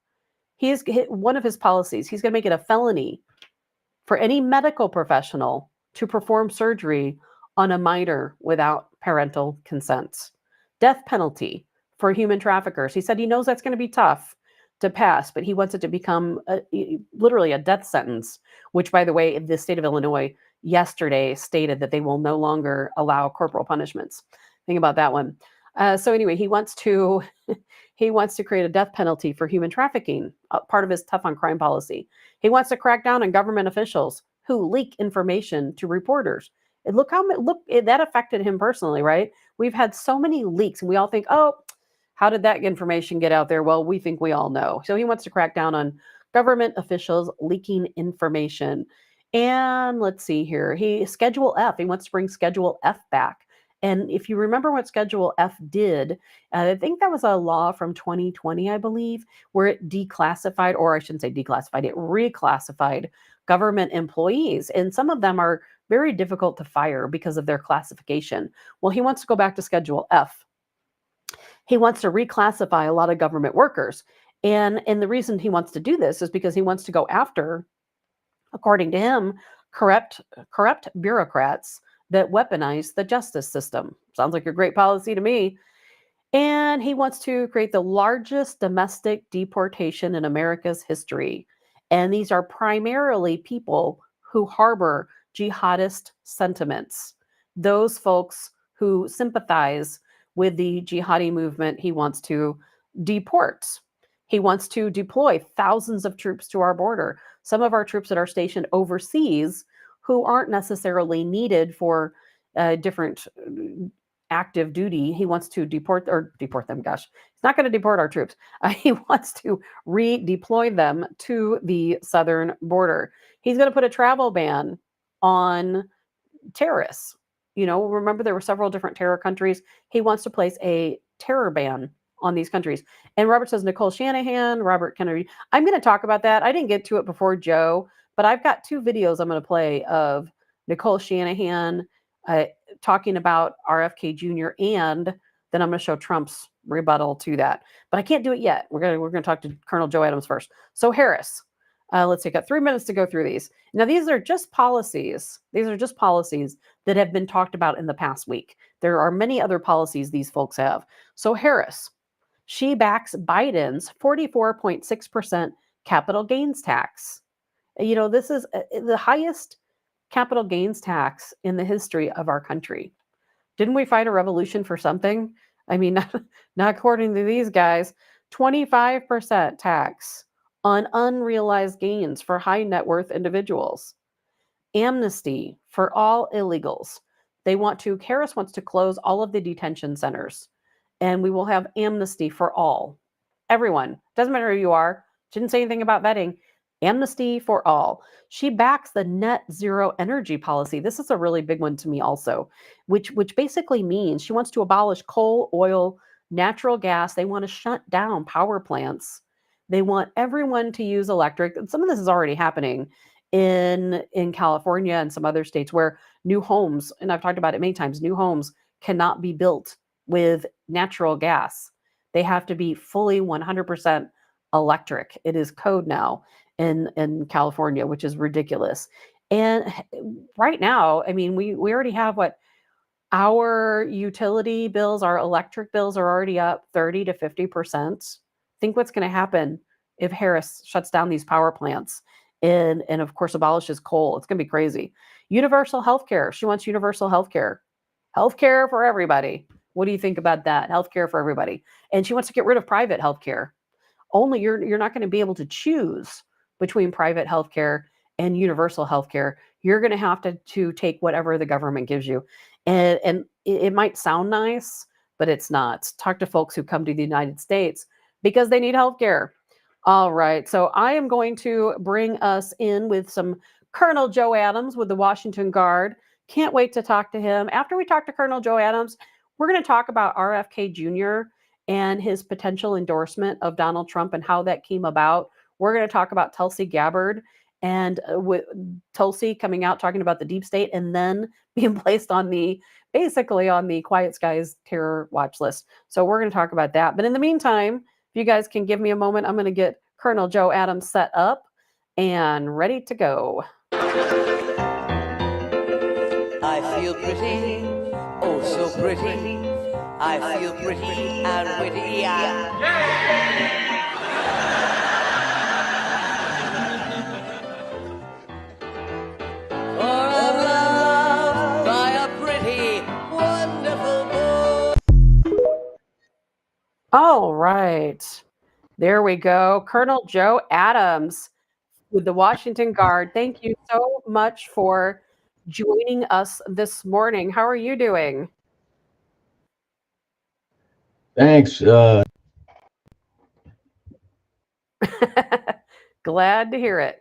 he is one of his policies. He's going to make it a felony for any medical professional to perform surgery on a minor without parental consent. Death penalty for human traffickers. He said he knows that's going to be tough to pass, but he wants it to become literally a death sentence, which, by the way, the state of Illinois yesterday stated that they will no longer allow corporal punishments. Think about that one. So anyway, he wants to create a death penalty for human trafficking, part of his tough on crime policy. He wants to crack down on government officials who leak information to reporters. And that affected him personally, right? We've had so many leaks, and we all think, oh, how did that information get out there? Well, we think we all know. So he wants to crack down on government officials leaking information. And let's see here. Schedule F. He wants to bring Schedule F back. And if you remember what Schedule F did, I think that was a law from 2020, I believe, where it declassified, or I shouldn't say declassified, it reclassified government employees. And some of them are very difficult to fire because of their classification. Well, he wants to go back to Schedule F. He wants to reclassify a lot of government workers. And the reason he wants to do this is because he wants to go after, according to him, corrupt bureaucrats that weaponize the justice system. Sounds like a great policy to me. And he wants to create the largest domestic deportation in America's history. And these are primarily people who harbor jihadist sentiments. Those folks who sympathize with the jihadi movement, he wants to deport. He wants to deploy thousands of troops to our border. Some of our troops that are stationed overseas who aren't necessarily needed for different active duty. He wants to deport them. Gosh, he's not going to deport our troops. He wants to redeploy them to the southern border. He's going to put a travel ban on terrorists. Remember there were several different terror countries. He wants to place a terror ban on these countries. And Robert says, Nicole Shanahan, Robert Kennedy. I'm going to talk about that. I didn't get to it before Joe, but I've got 2 videos I'm going to play of Nicole Shanahan talking about RFK Jr. and then I'm going to show Trump's rebuttal to that. But I can't do it yet. We're going to talk to Colonel Joe Adams first. So Harris, let's take 3 minutes to go through these. Now, these are just policies. These are just policies that have been talked about in the past week. There are many other policies these folks have. So Harris, she backs Biden's 44.6% capital gains tax. This is the highest capital gains tax in the history of our country. Didn't we fight a revolution for something? I mean, not according to these guys. 25% tax on unrealized gains for high net worth individuals. Amnesty for all illegals. Harris wants to close all of the detention centers, and we will have amnesty for all. Everyone. Doesn't matter who you are. Didn't say anything about vetting. Amnesty for all. She backs the net zero energy policy. This is a really big one to me also, which basically means she wants to abolish coal, oil, natural gas. They want to shut down power plants. They want everyone to use electric. And some of this is already happening in California and some other states where new homes, and I've talked about it many times, new homes cannot be built with natural gas. They have to be fully 100% electric. It is code now in California, which is ridiculous. And right now, I mean, we already have our utility bills, our electric bills are already up 30 to 50%. Think what's going to happen if Harris shuts down these power plants and of course abolishes coal. It's going to be crazy. Universal health care. She wants universal health care. Health care for everybody. What do you think about that? Health care for everybody. And she wants to get rid of private health care. Only you're not going to be able to choose between private health care and universal health care. You're going to have to take whatever the government gives you. And it might sound nice, but it's not. Talk to folks who come to the United States because they need health care. All right. So I am going to bring us in with some Colonel Joe Adams with the Washington Guard. Can't wait to talk to him. After we talk to Colonel Joe Adams, we're going to talk about RFK Jr. and his potential endorsement of Donald Trump and how that came about. We're going to talk about Tulsi Gabbard and with Tulsi coming out talking about the deep state and then being placed on basically on the Quiet Skies terror watch list. So we're going to talk about that. But in the meantime, if you guys can give me a moment, I'm going to get Colonel Joe Adams set up and ready to go. I feel pretty, oh so pretty. I feel pretty and witty. For I'm loved by a pretty, wonderful boy. All right. There we go. Colonel Joe Adams with the Washington Guard. Thank you so much for joining us this morning. How are you doing? Thanks. Glad to hear it.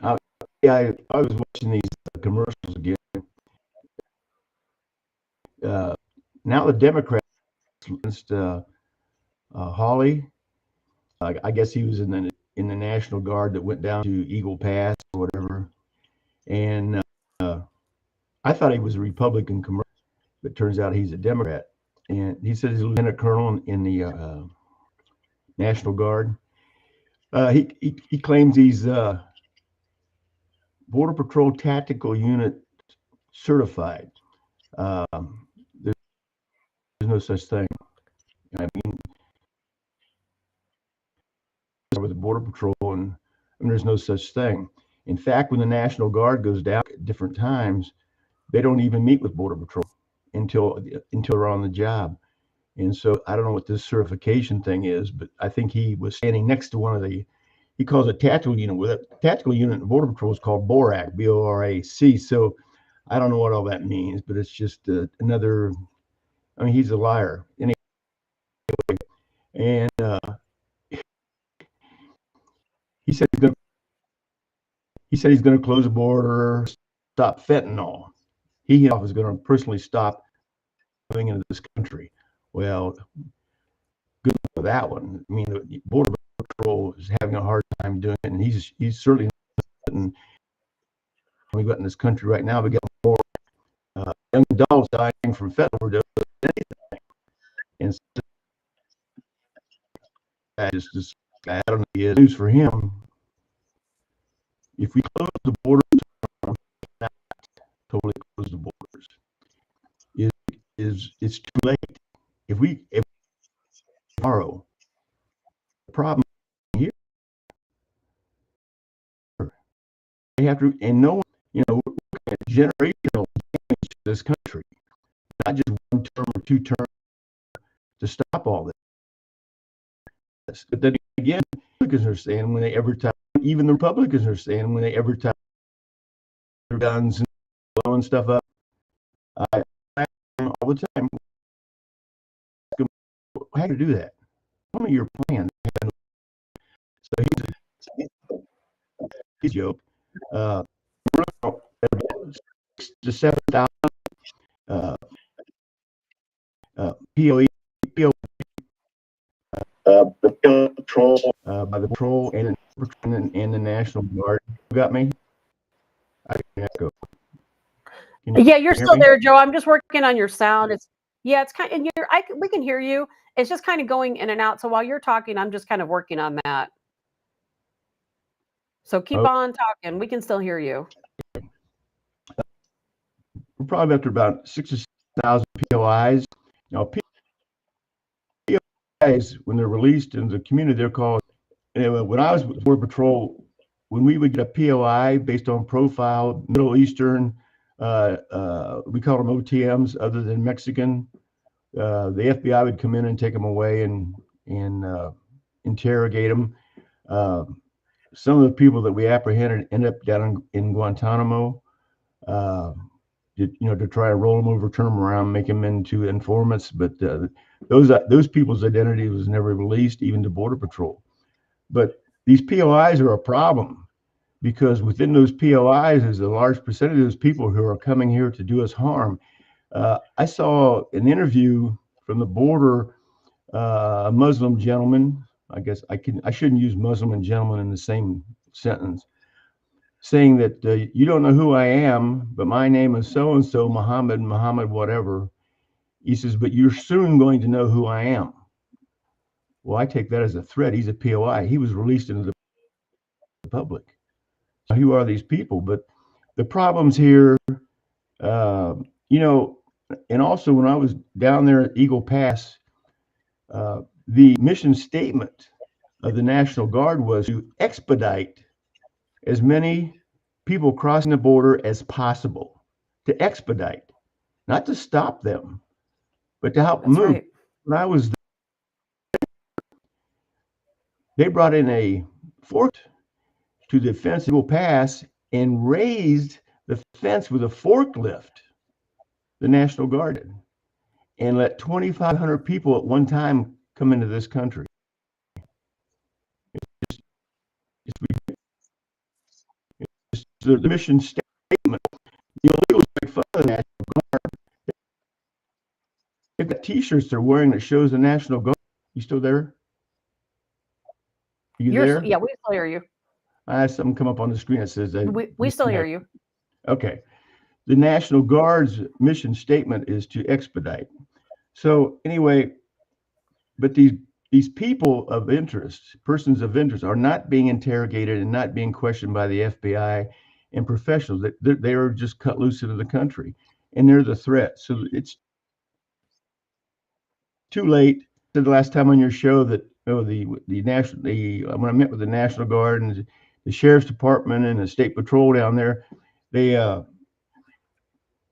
I was watching these commercials again. Now the Democrats against Hawley. I guess he was in the National Guard that went down to Eagle Pass or whatever. And I thought he was a Republican commercial, but turns out he's a Democrat. And he says he's a lieutenant colonel in the National Guard. He claims he's Border Patrol Tactical Unit certified. There's no such thing. I mean, with the Border Patrol, and there's no such thing. In fact, when the National Guard goes down at different times, they don't even meet with Border Patrol until they're on the job. And so I don't know what this certification thing is, but I think he was standing next to one of the he calls a tactical unit. With a tactical unit in Border Patrol is called BORAC, BORAC. So I don't know what all that means, but it's just another. I mean, he's a liar anyway. And he said he's going to close the border, stop fentanyl. He himself is going to personally stop coming into this country. Well, good for that one. I mean, the Border Patrol is having a hard time doing it, and he's certainly not. We got in this country right now, we got more young adults dying from fentanyl overdose than anything. And just I don't know the news for him. If we close the borders, we cannot totally close the borders. It's too late. If tomorrow, the problem here, they have to, and no one, we're looking at generational change to this country, not just one term or two terms to stop all this. But then again, Republicans are saying when they ever time, even the Republicans are saying when they ever time their guns and blowing stuff up, I all the time, how to do that? Tell me your plan. So he's a joke. The 7,000 POE patrol by the patrol and the National Guard. You got me? I can echo. Yeah, you're still there, Joe. I'm just working on your sound. It's kind of, and we can hear you. It's just kind of going in and out. So while you're talking, I'm just kind of working on that. So keep on talking. We can still hear you. We're probably up to about 6,000 POIs. Now, POIs, when they're released in the community, they're called. When I was with Border Patrol, when we would get a POI based on profile, Middle Eastern, we call them OTMs, other than Mexican. The FBI would come in and take them away and interrogate them. Some of the people that we apprehended end up down in Guantanamo, to try to roll them over, turn them around, make them into informants. But those people's identity was never released, even to Border Patrol. But these POIs are a problem because within those POIs is a large percentage of those people who are coming here to do us harm. I saw an interview from the border, a Muslim gentleman. I guess I shouldn't use Muslim and gentleman in the same sentence, saying that you don't know who I am, but my name is so and so, Muhammad, whatever. He says, but you're soon going to know who I am. Well, I take that as a threat. He's a POI. He was released into the public. So who are these people? But the problems here, and also when I was down there at Eagle Pass, the mission statement of the National Guard was to expedite as many people crossing the border as possible, to expedite, not to stop them, but to help move. Right. When I was there, they brought in a fork to the fence Eagle Pass and raised the fence with a forklift, the National Guard did, and let 2,500 people at one time come into this country. It's the mission statement. The illegals make fun of the National Guard. They've got T-shirts they're wearing that shows the National Guard. You still there? Are you there? Yeah, we still hear you. I had something come up on the screen that says that we still hear you. Okay. The National Guard's mission statement is to expedite. So anyway, but these people of interest, persons of interest, are not being interrogated and not being questioned by the FBI and professionals. They are just cut loose into the country, and they're the threat. So it's too late. The last time on your show that when I met with the National Guard and the Sheriff's Department and the State Patrol down there, they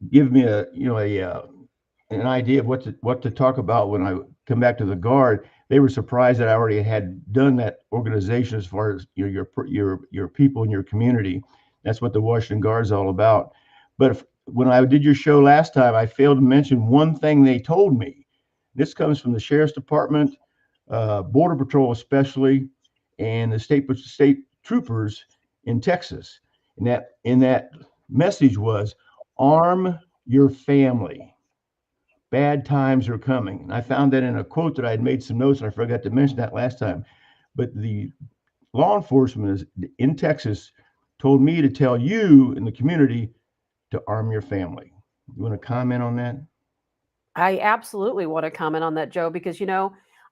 give me an idea of what to talk about when I come back to the Guard. they were surprised that I already had done that organization as far as your people in your community. That's what the Washington Guard is all about. But when I did your show last time, I failed to mention one thing they told me. This comes from the Sheriff's Department, Border Patrol especially, and the state troopers in Texas. And that message was, arm your family. Bad times are coming. And I found that in a quote that I had made some notes, and I forgot to mention that last time. But the law enforcement in Texas told me to tell you in the community to arm your family. You want to comment on that? I absolutely want to comment on that, Joe, because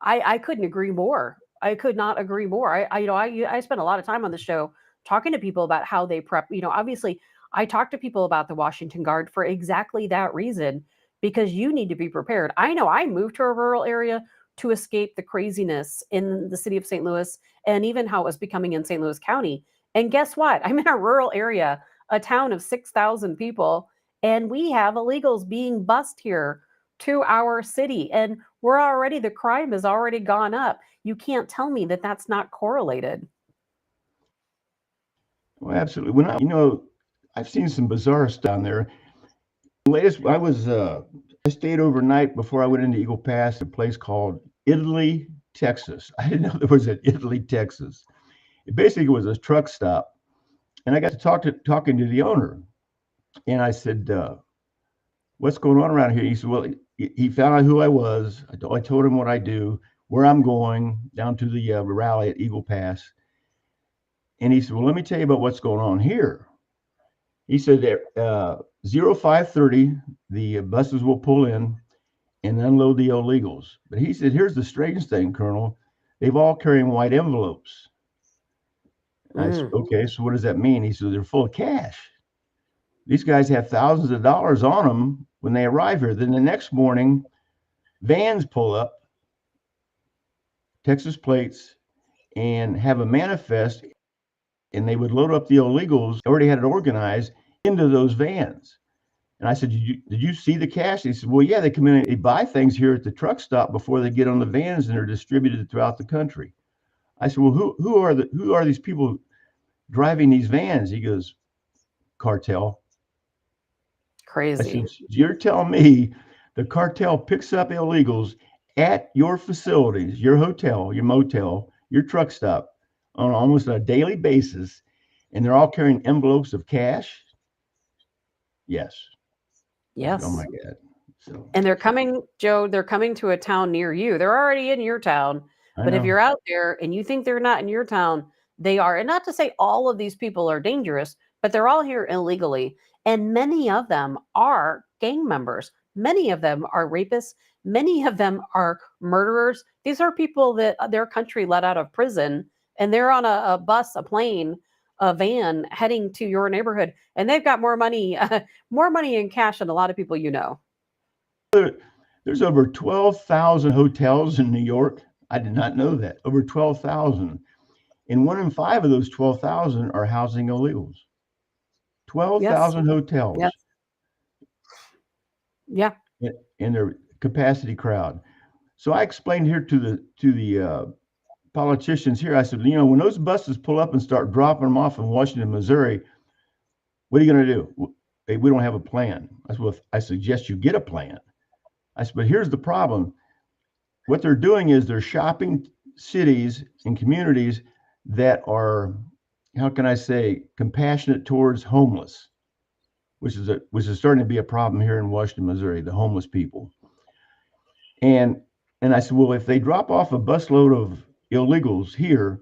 I couldn't agree more. I could not agree more. I spent a lot of time on the show talking to people about how they prep. Obviously, I talk to people about the Washington Guard for exactly that reason, because you need to be prepared. I know I moved to a rural area to escape the craziness in the city of St. Louis, and even how it was becoming in St. Louis County. And guess what? I'm in a rural area, a town of 6,000 people, and we have illegals being bussed here to our city, and the crime has already gone up. You can't tell me that that's not correlated. Well, absolutely. I've seen some bizarre stuff down there. Latest, I stayed overnight before I went into Eagle Pass, at a place called Italy, Texas. I didn't know there was an Italy, Texas. It basically was a truck stop, and I got to talking to the owner, and I said, "What's going on around here?" He said, "Well, he found out who I was. I told him what I do, where I'm going, down to the rally at Eagle Pass." And he said, "Well, let me tell you about what's going on here." He said that 0530, the buses will pull in and unload the illegals. But he said, "Here's the strange thing, Colonel. They've all carrying white envelopes." I said, "Okay, so what does that mean?" He said, "They're full of cash. These guys have thousands of dollars on them when they arrive here. Then the next morning, vans pull up, Texas plates, and have a manifest, and they would load up the illegals, already had it organized, into those vans." And I said, did you see the cash?" He said, "Well, yeah, they come in and they buy things here at the truck stop before they get on the vans, and they're distributed throughout the country." I said, "Well, who are these people driving these vans?" He goes, "Cartel." I said, Crazy. "You're telling me the cartel picks up illegals at your facilities, your hotel, your motel, your truck stop on almost a daily basis, and they're all carrying envelopes of cash?" Yes. I said, "Oh my Yes. God." So And they're coming, Joe, they're coming to a town near you. They're already in your town. I But if know. you're out there and you think they're not in your town, they are. And not to say all of these people are dangerous, but they're all here illegally. And many of them are gang members. Many of them are rapists. Many of them are murderers. These are people that their country let out of prison, and they're on a bus, a plane, a van heading to your neighborhood. And they've got more money, more money in cash than a lot of people you know. There's over 12,000 hotels in New York. I did not know that. Over 12,000. And 1 in 5 of those 12,000 are housing illegals. Yes. 12,000 Yes. hotels Yeah. in their capacity crowd. So I explained here to the politicians here. I said, when those buses pull up and start dropping them off in Washington, Missouri, what are you going to do? Hey, we don't have a plan. I said, "Well, I suggest you get a plan." I said, "But here's the problem. What they're doing is they're shopping cities and communities that are, how can I say, compassionate towards homeless, which is starting to be a problem here in Washington, Missouri, the homeless people." And and I said, "Well, if they drop off a busload of illegals here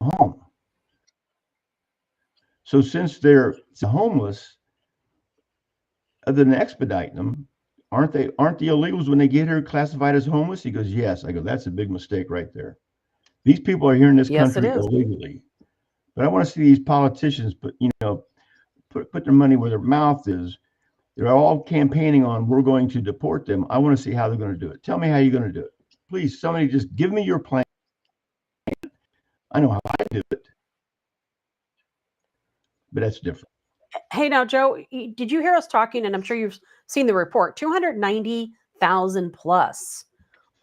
home, so since they're homeless, other than expediting them, aren't the illegals when they get here classified as homeless?" He goes, "Yes." I go, "That's a big mistake right there. These people are here in this Yes, it country is. illegally." But I want to see these politicians put their money where their mouth is. They're all campaigning on, we're going to deport them. I want to see how they're going to do it. Tell me how you're going to do it. Please, somebody just give me your plan. I know how I do it, but that's different. Hey, now, Joe, did you hear us talking? And I'm sure you've seen the report, 290,000 plus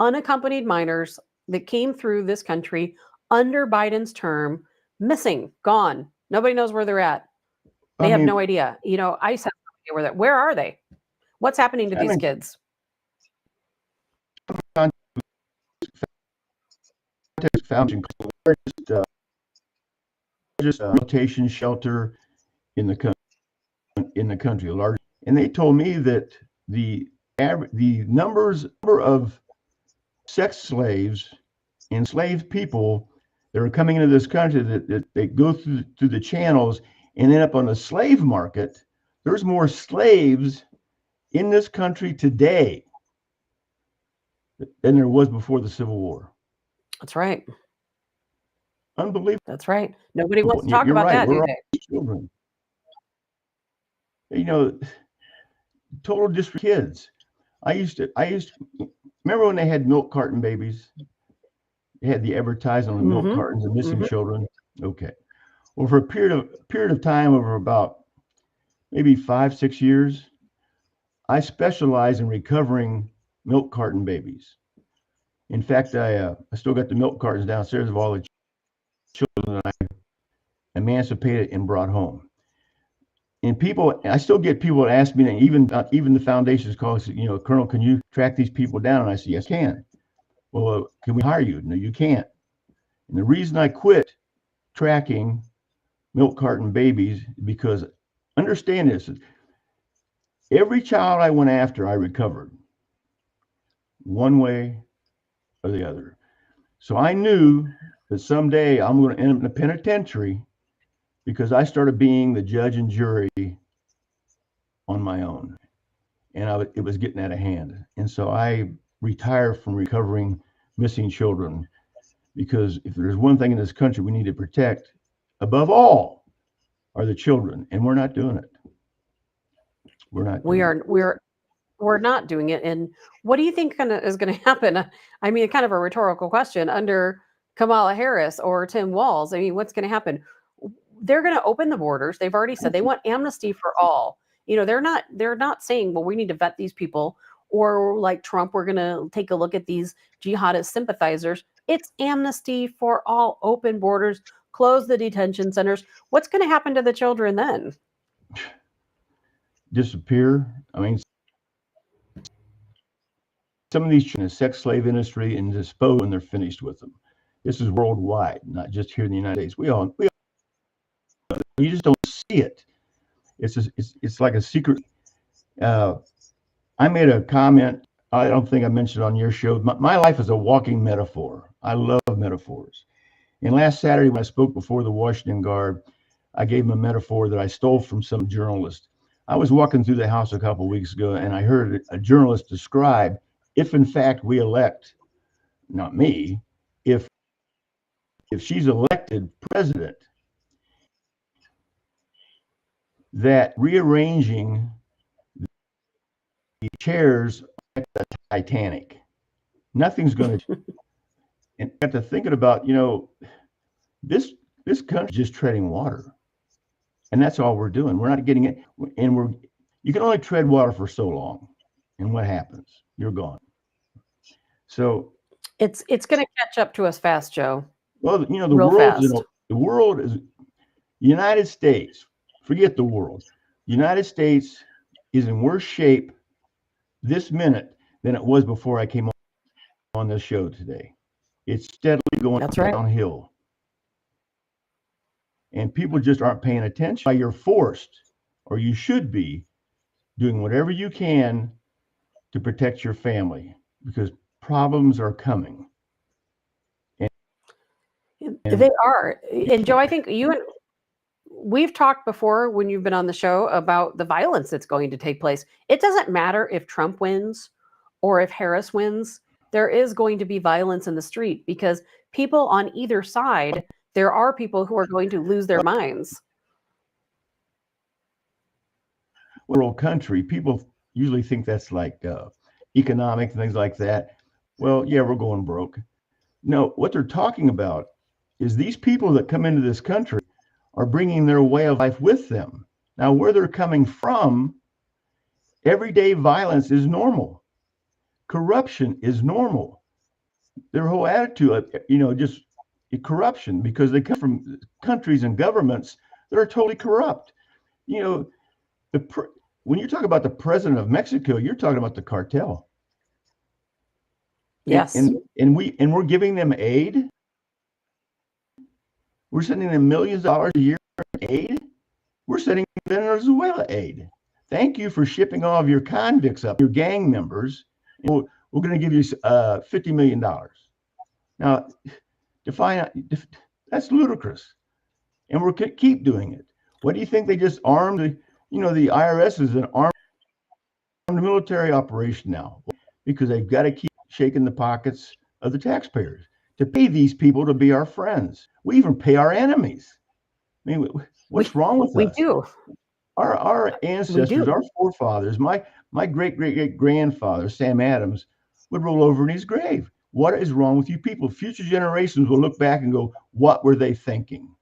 unaccompanied minors that came through this country under Biden's term, missing, gone. Nobody knows where they're at. They have no idea. ICE has no idea where they're. Where are they? What's happening to these kids? Foundation, largest rotation shelter in the country, large, and they told me that the number of sex slaves, enslaved people that are coming into this country that they go through the channels and end up on the slave market. There's more slaves in this country today than there was before the Civil War. That's right. Unbelievable. That's right. Nobody wants to talk about that, do they? Children. Total disrespect kids. I used to remember when they had milk carton babies. They had the advertising on the milk cartons and missing children. Okay. Well, for a period of time over about maybe 5-6 years, I specialize in recovering milk carton babies. In fact, I still got the milk cartons downstairs of all the children that I emancipated and brought home. And I still get people that ask me, and even the foundation's call, Colonel, can you track these people down? And I say, yes, I can. Well, can we hire you? No, you can't. And the reason I quit tracking milk carton babies, because understand this, every child I went after, I recovered one way or the other. So I knew that someday I'm going to end up in a penitentiary because I started being the judge and jury on my own. And it was getting out of hand. And so I retired from recovering missing children, because if there's one thing in this country we need to protect above all are the children, and we're not doing it. We're not. We're not doing it. And what do you think is going to happen? I mean, kind of a rhetorical question under Kamala Harris or Tim Walz. I mean, what's going to happen? They're going to open the borders. They've already said they want amnesty for all. They're not saying, well, we need to vet these people, or like Trump, we're going to take a look at these jihadist sympathizers. It's amnesty for all, open borders, close the detention centers. What's going to happen to the children then? Disappear. I mean, some of these in the sex slave industry and dispose when they're finished with them. This is worldwide, not just here in the United States. We all you just don't see it. It's like a secret. I made a comment. I don't think I mentioned on your show. My life is a walking metaphor. I love metaphors. And last Saturday, when I spoke before the Washington Guard, I gave them a metaphor that I stole from some journalist. I was walking through the House a couple of weeks ago, and I heard a journalist describe, if in fact we elect, not me, if she's elected president, that rearranging the chairs like the Titanic, nothing's going to. And after thinking about, this country is just treading water, and that's all we're doing. We're not getting it, and you can only tread water for so long, and what happens? You're gone. So it's going to catch up to us fast, Joe. Well, the world is United States. Forget the world. The United States is in worse shape this minute than it was before I came on this show today. It's steadily going downhill. And people just aren't paying attention. You're forced, or you should be, doing whatever you can to protect your family, because problems are coming. They are. And Joe, I think we've talked before when you've been on the show about the violence that's going to take place. It doesn't matter if Trump wins or if Harris wins. There is going to be violence in the street, because people on either side, there are people who are going to lose their minds. World country, people usually think that's like economic things like that. Well, yeah, we're going broke. No, what they're talking about is these people that come into this country are bringing their way of life with them. Now, where they're coming from, everyday violence is normal. Corruption is normal. their whole attitude, just corruption, because they come from countries and governments that are totally corrupt. You know, when you talk about the president of Mexico, you're talking about the cartel. Yes. We're giving them aid. We're sending them millions of dollars a year in aid. We're sending Venezuela aid. Thank you for shipping all of your convicts up, your gang members. We're going to give you $50 million. Now, that's ludicrous. And we're keep doing it. What do you think? They just armed the IRS is an armed military operation now, because they've got to keep shaking the pockets of the taxpayers to pay these people to be our friends. We even pay our enemies. I mean, what's wrong with us? We do. Our ancestors, our forefathers, my great grandfather, Sam Adams, would roll over in his grave. What is wrong with you people? Future generations will look back and go, what were they thinking?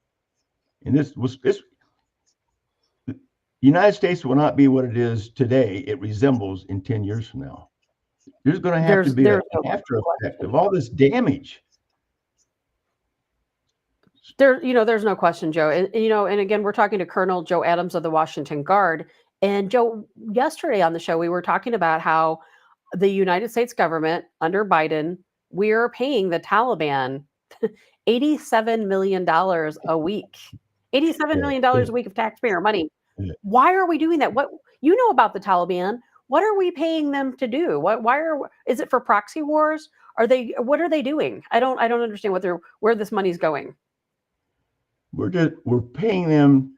And this the United States will not be what it is today. It resembles in 10 years from now. There's going to have to be an after effect of all this damage. There's no question, Joe. And again, we're talking to Colonel Joe Adams of the Washington Guard. And Joe, yesterday on the show, we were talking about how the United States government under Biden, we are paying the Taliban $87 million a week. $87 million a week of taxpayer money. Why are we doing that? What you know about the Taliban? What are we paying them to do? Is it for proxy wars? What are they doing? I don't understand where this money's going. We're paying them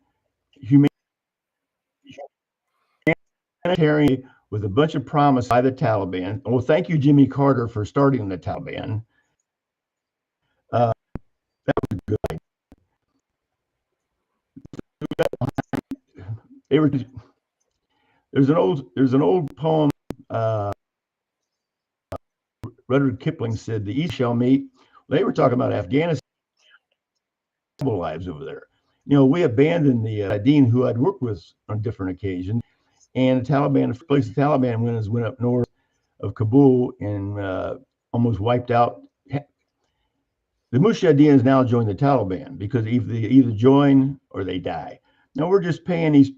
humanitarian with a bunch of promise by the Taliban. Well, thank you, Jimmy Carter, for starting the Taliban. That was a good idea. There's an old poem. Rudyard Kipling said, "The East shall meet." They were talking about Afghanistan lives over there. We abandoned the Dean, who I'd worked with on different occasions, and the Taliban. The place the Taliban went up north of Kabul and almost wiped out. The Mujahideen now joined the Taliban because they either join or they die. Now we're just paying the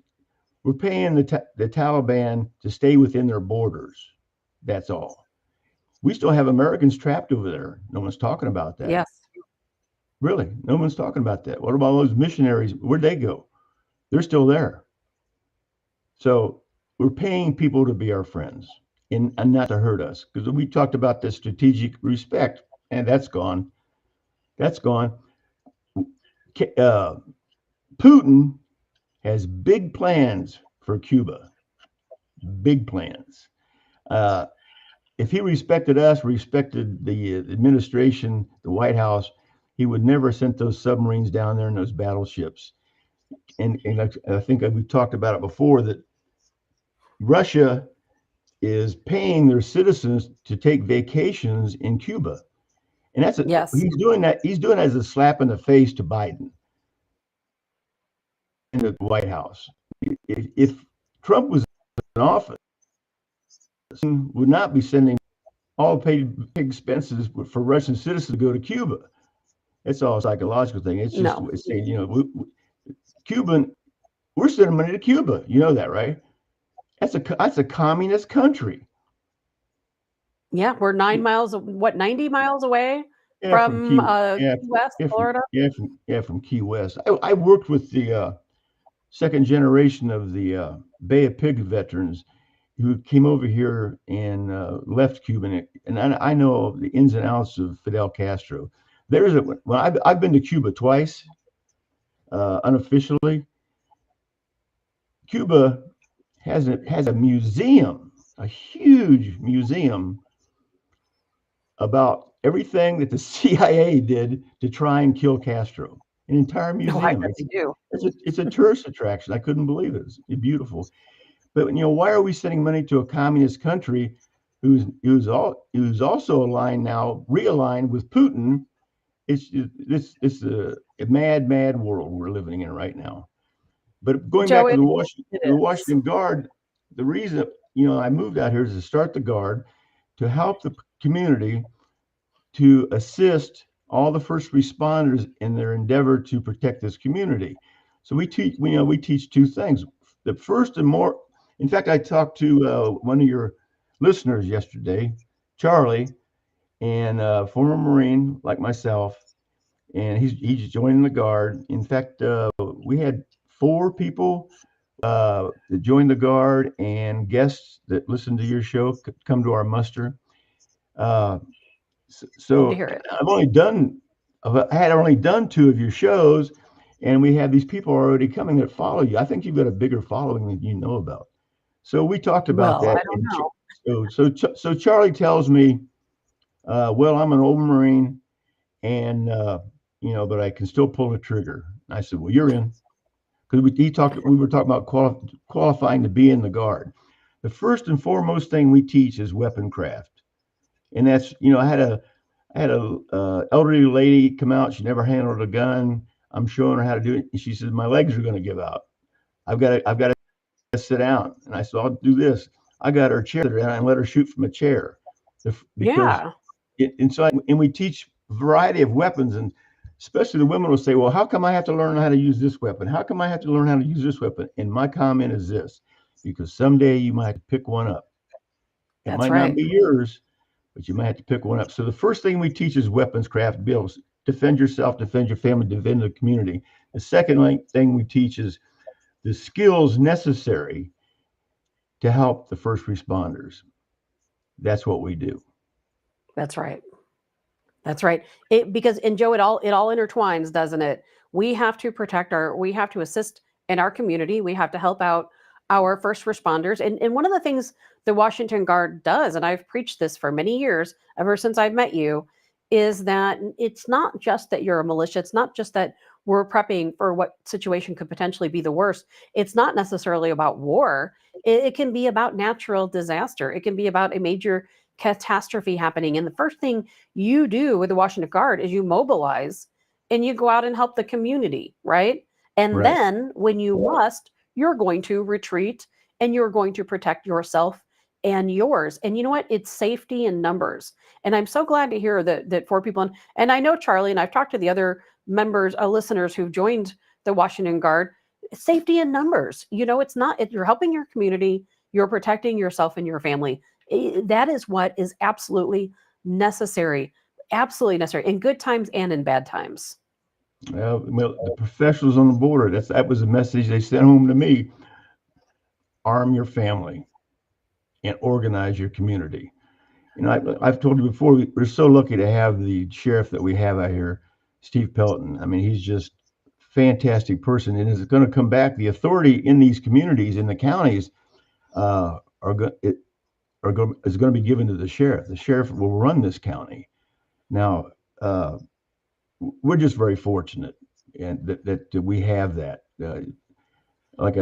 Taliban to stay within their borders. That's all. We still have Americans trapped over there. No one's talking about that. Yes. Really, no one's talking about that. What about those missionaries? Where'd they go? They're still there. So we're paying people to be our friends and not to hurt us, because we talked about the strategic respect, and that's gone. That's gone. Putin has big plans for Cuba. Big plans. If he respected us, respected the administration, the White House, he would never have sent those submarines down there and those battleships. And I think we've talked about it before, that Russia is paying their citizens to take vacations in Cuba. And he's doing that. He's doing that as a slap in the face to Biden in the White House. If Trump was in office, would not be sending all paid expenses for Russian citizens to go to Cuba. It's all a psychological thing. It's just it's saying, Cuban, we're sending money to Cuba. You know that, right? That's a communist country. Yeah, we're 90 miles away from Key West, Florida. From Key West. I worked with the second generation of the Bay of Pigs veterans who came over here and left Cuba, and I know the ins and outs of Fidel Castro. I've been to Cuba twice, unofficially. Cuba has a museum, a huge museum, about everything that the CIA did to try and kill Castro. An entire museum. It's a tourist attraction. I couldn't believe it. It's beautiful. But why are we sending money to a communist country who's also realigned with Putin? It's a mad world we're living in right now. But going back to the Washington Guard, the reason I moved out here is to start the Guard, to help the community to assist all the first responders in their endeavor to protect this community. So we teach two things. The first and more, in fact, I talked to one of your listeners yesterday, Charlie, and former Marine like myself, and he's joining the Guard. In fact, we had 4 people that joined the Guard and guests that listened to your show come to our muster. Love to So hear it. I had only done 2 of your shows, and we have these people already coming that follow you. I think you've got a bigger following than you know about. So we talked about Well, that. I don't know. So Charlie tells me, well, I'm an old Marine, and but I can still pull the trigger. I said, well, you're in, because we were talking about qualifying to be in the Guard. The first and foremost thing we teach is weapon craft, and that's I had a elderly lady come out. She never handled a gun. I'm showing her how to do it, and she says my legs are going to give out. I've got to sit down. And I said, I'll do this. I got her chair there, and I let her shoot from a chair, because Yeah, and we teach a variety of weapons, and especially the women will say, well, how come I have to learn how to use this weapon? How come I have to learn how to use this weapon? And my comment is this: because someday you might have to pick one up. It that's might right. not be yours, but you might have to pick one up. So the first thing we teach is weapons craft, to be able to defend yourself, defend your family, defend the community. The second thing we teach is the skills necessary to help the first responders. That's what we do. That's right. That's right. Because and Joe, it all intertwines, doesn't it? We have to we have to assist in our community. We have to help out our first responders. And one of the things the Washington Guard does, and I've preached this for many years, ever since I've met you, is that it's not just that you're a militia. It's not just that we're prepping for what situation could potentially be the worst. It's not necessarily about war. It can be about natural disaster. It can be about a major catastrophe happening. And the first thing you do with the Washington Guard is you mobilize and you go out and help the community, right? And Right. then when you must, you're going to retreat and you're going to protect yourself and yours. And you know what? It's safety in numbers. And I'm so glad to hear that 4 people, and I know Charlie, and I've talked to the other members, listeners who've joined the Washington Guard, safety in numbers. It's not, if you're helping your community, you're protecting yourself and your family. That is what is absolutely necessary in good times and in bad times. Well, the professionals on the border, that was a message they sent home to me. Arm your family and organize your community. I've told you before, we're so lucky to have the sheriff that we have out here, Steve Pelton. I mean, he's just a fantastic person, and is going to come back. The authority in these communities, in the counties, is going to be given to the sheriff. The sheriff will run this county. Now, we're just very fortunate, and that we have that. Like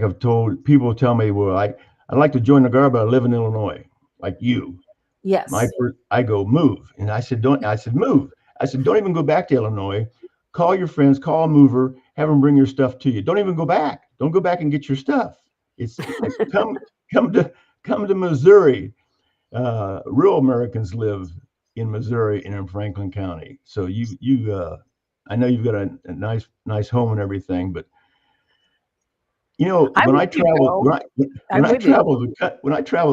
I've told people, tell me, well, I'd like to join the Guard, but I live in Illinois, like you. Yes. I go move, and I said move. I said don't even go back to Illinois. Call your friends, call a mover, have them bring your stuff to you. Don't even go back. Don't go back and get your stuff. It's come to Missouri. Real Americans live in Missouri and in Franklin County. So I know you've got a nice home and everything, but when I travel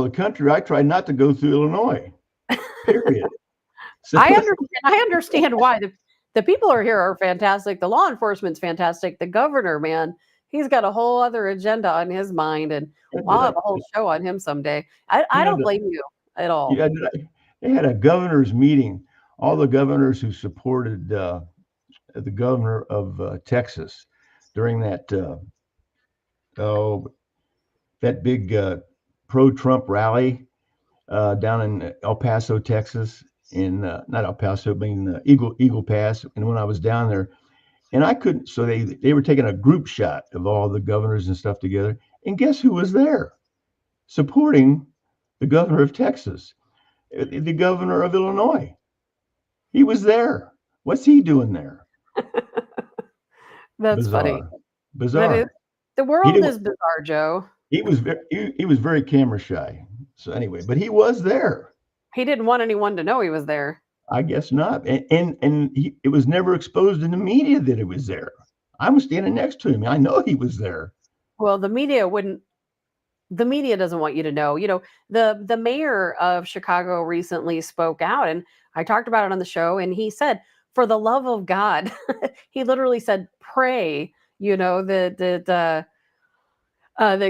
the country, I try not to go through Illinois. Period. So, I understand why the people here are fantastic. The law enforcement's fantastic. The governor, man, he's got a whole other agenda on his mind, and I'll have a whole show on him someday. I don't blame you at all. Yeah, they had a governor's meeting. All the governors who supported the governor of Texas during that big pro-Trump rally down in El Paso, Texas, not El Paso, but in Eagle Pass. And when I was down there, and I couldn't, so they were taking a group shot of all the governors and stuff together. And guess who was there supporting the governor of Texas? The governor of Illinois. He was there. What's he doing there? That's bizarre. Funny. Bizarre. The world is bizarre, Joe. He was very camera shy. So anyway, but he was there. He didn't want anyone to know he was there. I guess not. It was never exposed in the media that it was there. I was standing next to him. I know he was there. Well, the media doesn't want you to know. The mayor of Chicago recently spoke out, and I talked about it on the show, and he said, for the love of God, he literally said, pray, that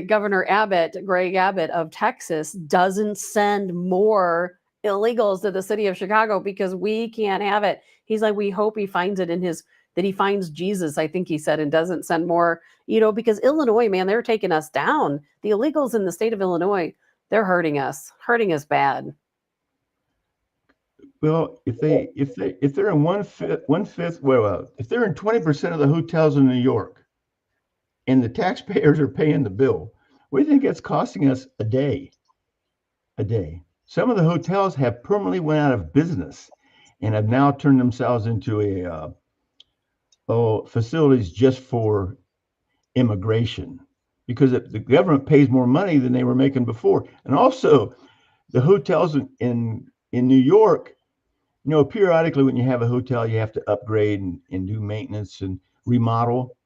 Governor Abbott, Greg Abbott of Texas, doesn't send more illegals to the city of Chicago because we can't have it. He's like, we hope he finds it that he finds Jesus, I think he said, and doesn't send more, because Illinois, man, they're taking us down. The illegals in the state of Illinois, they're hurting us bad. Well, if they're in one fifth, well, if they're in 20% of the hotels in New York, and the taxpayers are paying the bill, what do you think that's costing us a day? A day. Some of the hotels have permanently went out of business and have now turned themselves into facilities just for immigration, because the government pays more money than they were making before. And also, the hotels in New York, periodically when you have a hotel, you have to upgrade and do maintenance and remodel.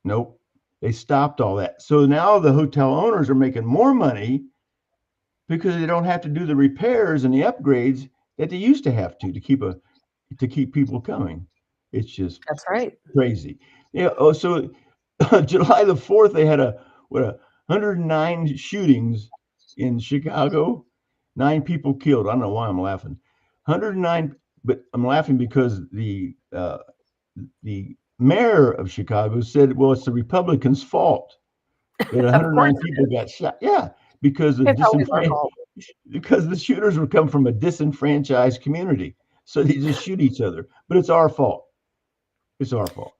Nope, they stopped all that. So now the hotel owners are making more money because they don't have to do the repairs and the upgrades that they used to have to keep people coming. It's just That's right. crazy. Yeah. Oh, so July the 4th, they had 109 shootings in Chicago, 9 people killed. I don't know why I'm laughing. 109, but I'm laughing because the mayor of Chicago said, well, it's the Republicans' fault that 109 people got shot. Yeah, because because the shooters would come from a disenfranchised community. So they just shoot each other. But it's our fault. It's our fault.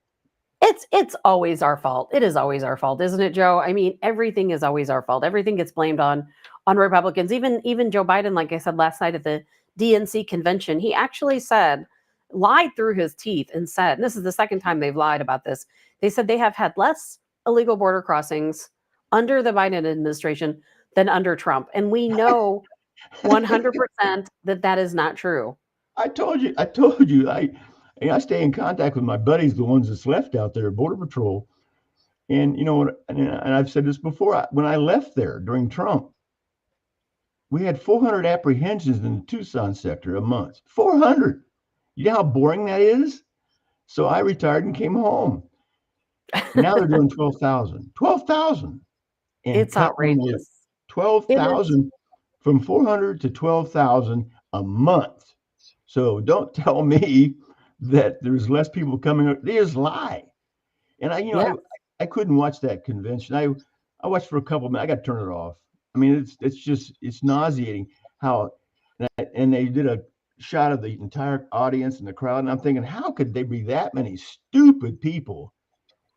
It's always our fault. It is always our fault, isn't it, Joe? I mean, everything is always our fault. Everything gets blamed on Republicans. Even Joe Biden, like I said last night at the DNC convention, he actually lied through his teeth and said, and this is the second time they've lied about this. They said they have had less illegal border crossings under the Biden administration than under Trump. And we know 100% that is not true. I told you, I stay in contact with my buddies, the ones that's left out there at Border Patrol. And and I've said this before, when I left there during Trump, we had 400 apprehensions in the Tucson sector a month. 400. You know how boring that is? So I retired and came home. Now they're doing 12,000. 12,000. It's outrageous. 12,000 from 400 to 12,000 a month. So don't tell me that there's less people coming. They just lie. And I couldn't watch that convention. I watched for a couple of minutes. I got to turn it off. I mean, it's nauseating how, and they did a shot of the entire audience and the crowd. And I'm thinking, how could there be that many stupid people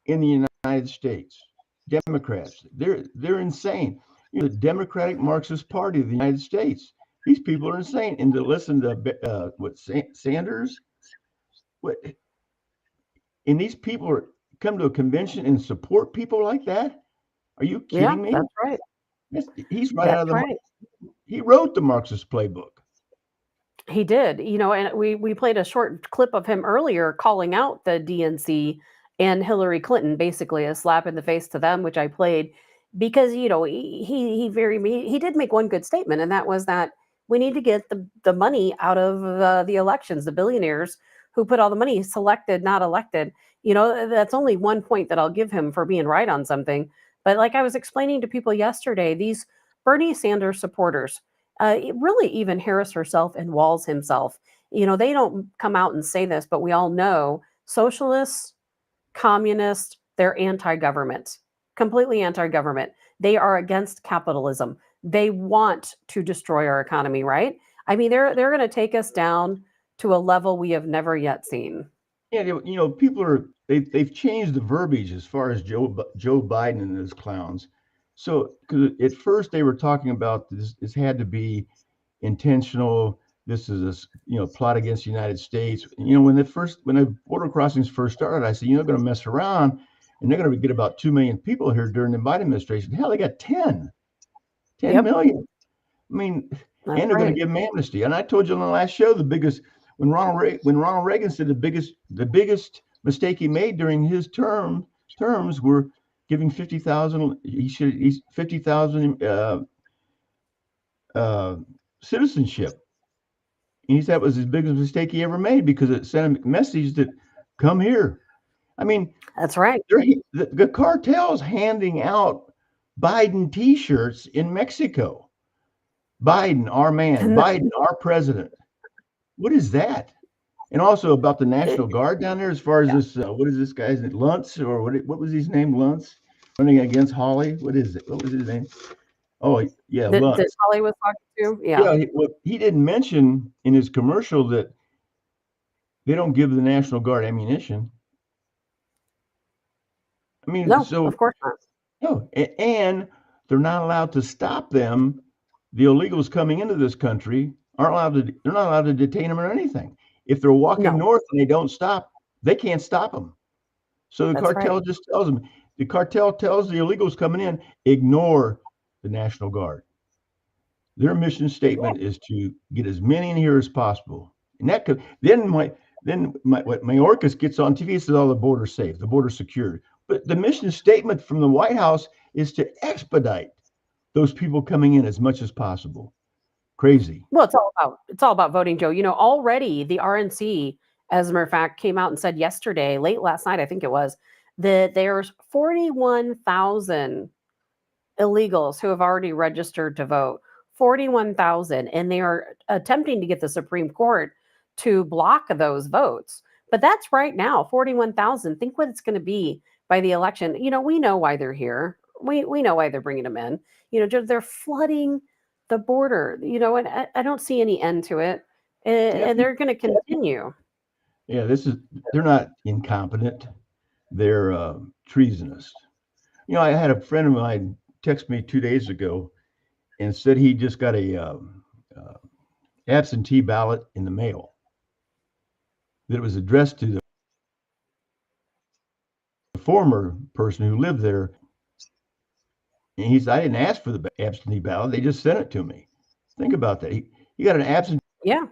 in the United States? Democrats, they're insane. The Democratic Marxist Party of the United States. These people are insane. And to listen to Sanders, and these people come to a convention and support people like that? Are you kidding me? That's right. He's right out of the. He wrote the Marxist playbook. He did, and we played a short clip of him earlier calling out the DNC and Hillary Clinton, basically a slap in the face to them, which I played because he did make one good statement, and that was that we need to get the money out of the elections, the billionaires who put all the money, selected, not elected. That's only one point that I'll give him for being right on something. But like I was explaining to people yesterday, these Bernie Sanders supporters, really even Harris herself and Walz himself, they don't come out and say this, but we all know socialists, communists, they're anti-government, completely anti-government. They are against capitalism. They want to destroy our economy, right? I mean, they're going to take us down to a level we have never yet seen. Yeah, people they've changed the verbiage as far as Joe Biden and his clowns. So, because at first they were talking about this had to be intentional. This is a plot against the United States. When the border crossings first started, I said, they're going to mess around and they're going to get about 2 million people here during the Biden administration. Hell, they got 10 million. I mean, That's and they're going right. to give them amnesty. And I told you on the last show, when Ronald Reagan said the biggest mistake he made during his terms were giving 50,000. He's 50,000 citizenship. And he said it was his biggest mistake he ever made because it sent a message that come here. I mean, That's right. the cartel's handing out Biden T-shirts in Mexico. Biden, our man. Biden, our president. What is that? And also about the National Guard down there, as far as this, what is this guy's name? Luntz, or what was his name? Luntz, running against Hawley. What is it? What was his name? Oh, yeah, That Luntz. Holly was talking to? Yeah, he didn't mention in his commercial that they don't give the National Guard ammunition. I mean, No, so of course not. no, and they're not allowed to stop them. The illegals coming into this country aren't allowed to. They're not allowed to detain them or anything. If they're walking No. north and they don't stop, they can't stop them. So the That's cartel right. just tells them. The cartel tells the illegals coming in, ignore the National Guard. Their mission statement is to get as many in here as possible. And that could then Mayorkas gets on TV and says, "Oh, the border's safe, the border's secured." But the mission statement from the White House is to expedite those people coming in as much as possible. Crazy. Well, it's all about voting, Joe. You know, already the RNC, as a matter of fact, came out and said yesterday, late last night, I think it was, that there's 41,000 illegals who have already registered to vote. 41,000, and they are attempting to get the Supreme Court to block those votes. But that's right now, 41,000. Think what it's going to be by the election. You know, we know why they're here. We know why they're bringing them in. You know, they're flooding the border. You know, and I don't see any end to it. And they're going to continue. Yeah, they're not incompetent. They're treasonous. You know, I had a friend of mine text me 2 days ago and said he just got a absentee ballot in the mail that was addressed to the former person who lived there. And he said, I didn't ask for the absentee ballot. They just sent it to me. Think about that. He got an absentee Yeah.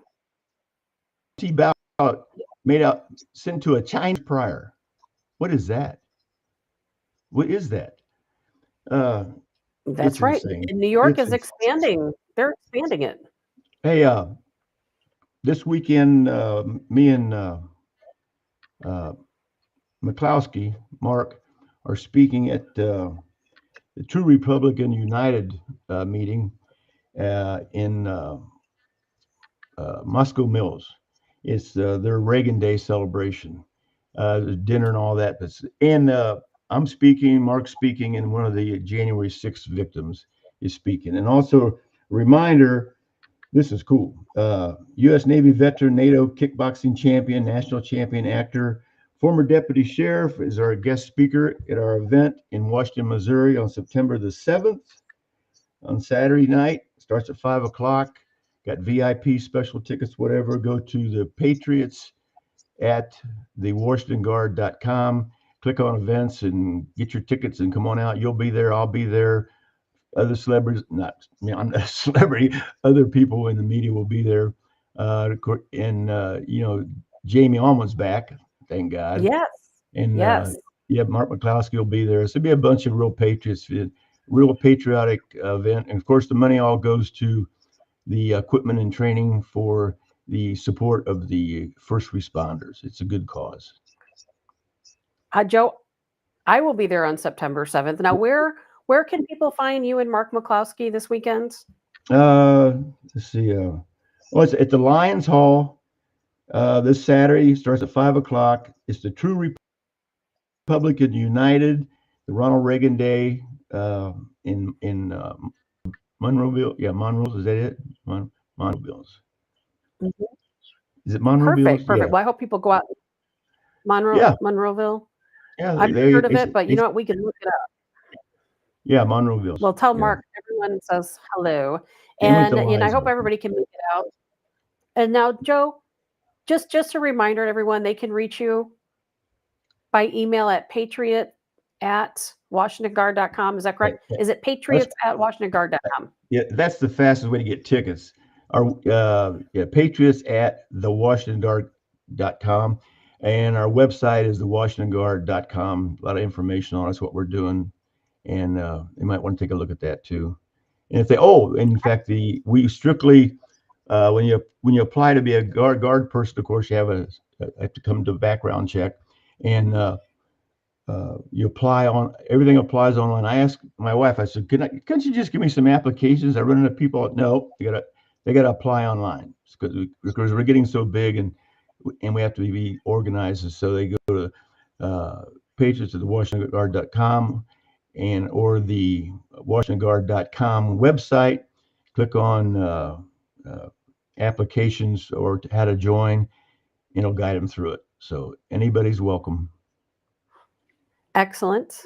ballot sent to a Chinese prior. What is that? What is that? That's It's right. insane. And New York It's is insane. expanding. They're expanding it. Hey, this weekend, me and McCloskey, Mark, are speaking at the True Republican United meeting in Moscow Mills. It's their Reagan Day celebration, dinner and all that. And I'm speaking, Mark's speaking, and one of the January 6th victims is speaking. And also a reminder, this is cool. U.S. Navy veteran, NATO kickboxing champion, national champion actor, former deputy sheriff is our guest speaker at our event in Washington, Missouri on September the 7th on Saturday night. Starts at 5 o'clock. Got VIP special tickets, whatever. Go to the Patriots at thewashingtonguard.com. Click on events and get your tickets and come on out. You'll be there. I'll be there. Other celebrities, I'm not a celebrity. Other people in the media will be there. Jamie Almond's back, thank God. Yes. And Yes. Mark McCloskey will be there. So it'll be a bunch of real patriots, real patriotic event. And of course, the money all goes to the equipment and training for the support of the first responders. It's a good cause. Joe, I will be there on September 7th. Now, where can people find you and Mark McCloskey this weekend? Let's see. It's at the Lions Hall this Saturday. Starts at 5 o'clock. It's the True Republican United, the Ronald Reagan Day in Monroeville. Yeah, Monroe. Is that it? Monroeville. Mhm. Is it Monroeville? Perfect. Yeah. Well, I hope people go out. Monroeville. Yeah, I've heard of it, but you know what? We can look it up. Yeah, Monroeville. Well, tell Mark everyone says hello, And I hope everybody can make it out. And now, Joe, just a reminder to everyone, they can reach you by email at patriot at WashingtonGuard.com. Is that correct? Yeah, Is it Patriots at WashingtonGuard.com? yeah, that's the fastest way to get tickets. Our Patriots at thewashingtonguard.com, and our website is thewashingtonguard.com. A lot of information on us, what we're doing, and you might want to take a look at that too. And if they, in fact, we strictly when you apply to be a guard person, of course, you have to come to a background check, and you apply on everything applies online. I asked my wife, I said, couldn't you just give me some applications? I run into people. No, they gotta apply online because we're getting so big and we have to be organized. And so they go to pages at the WashingtonGuard.com or the WashingtonGuard.com website. Click on applications or how to join, and it'll guide them through it. So anybody's welcome. Excellent.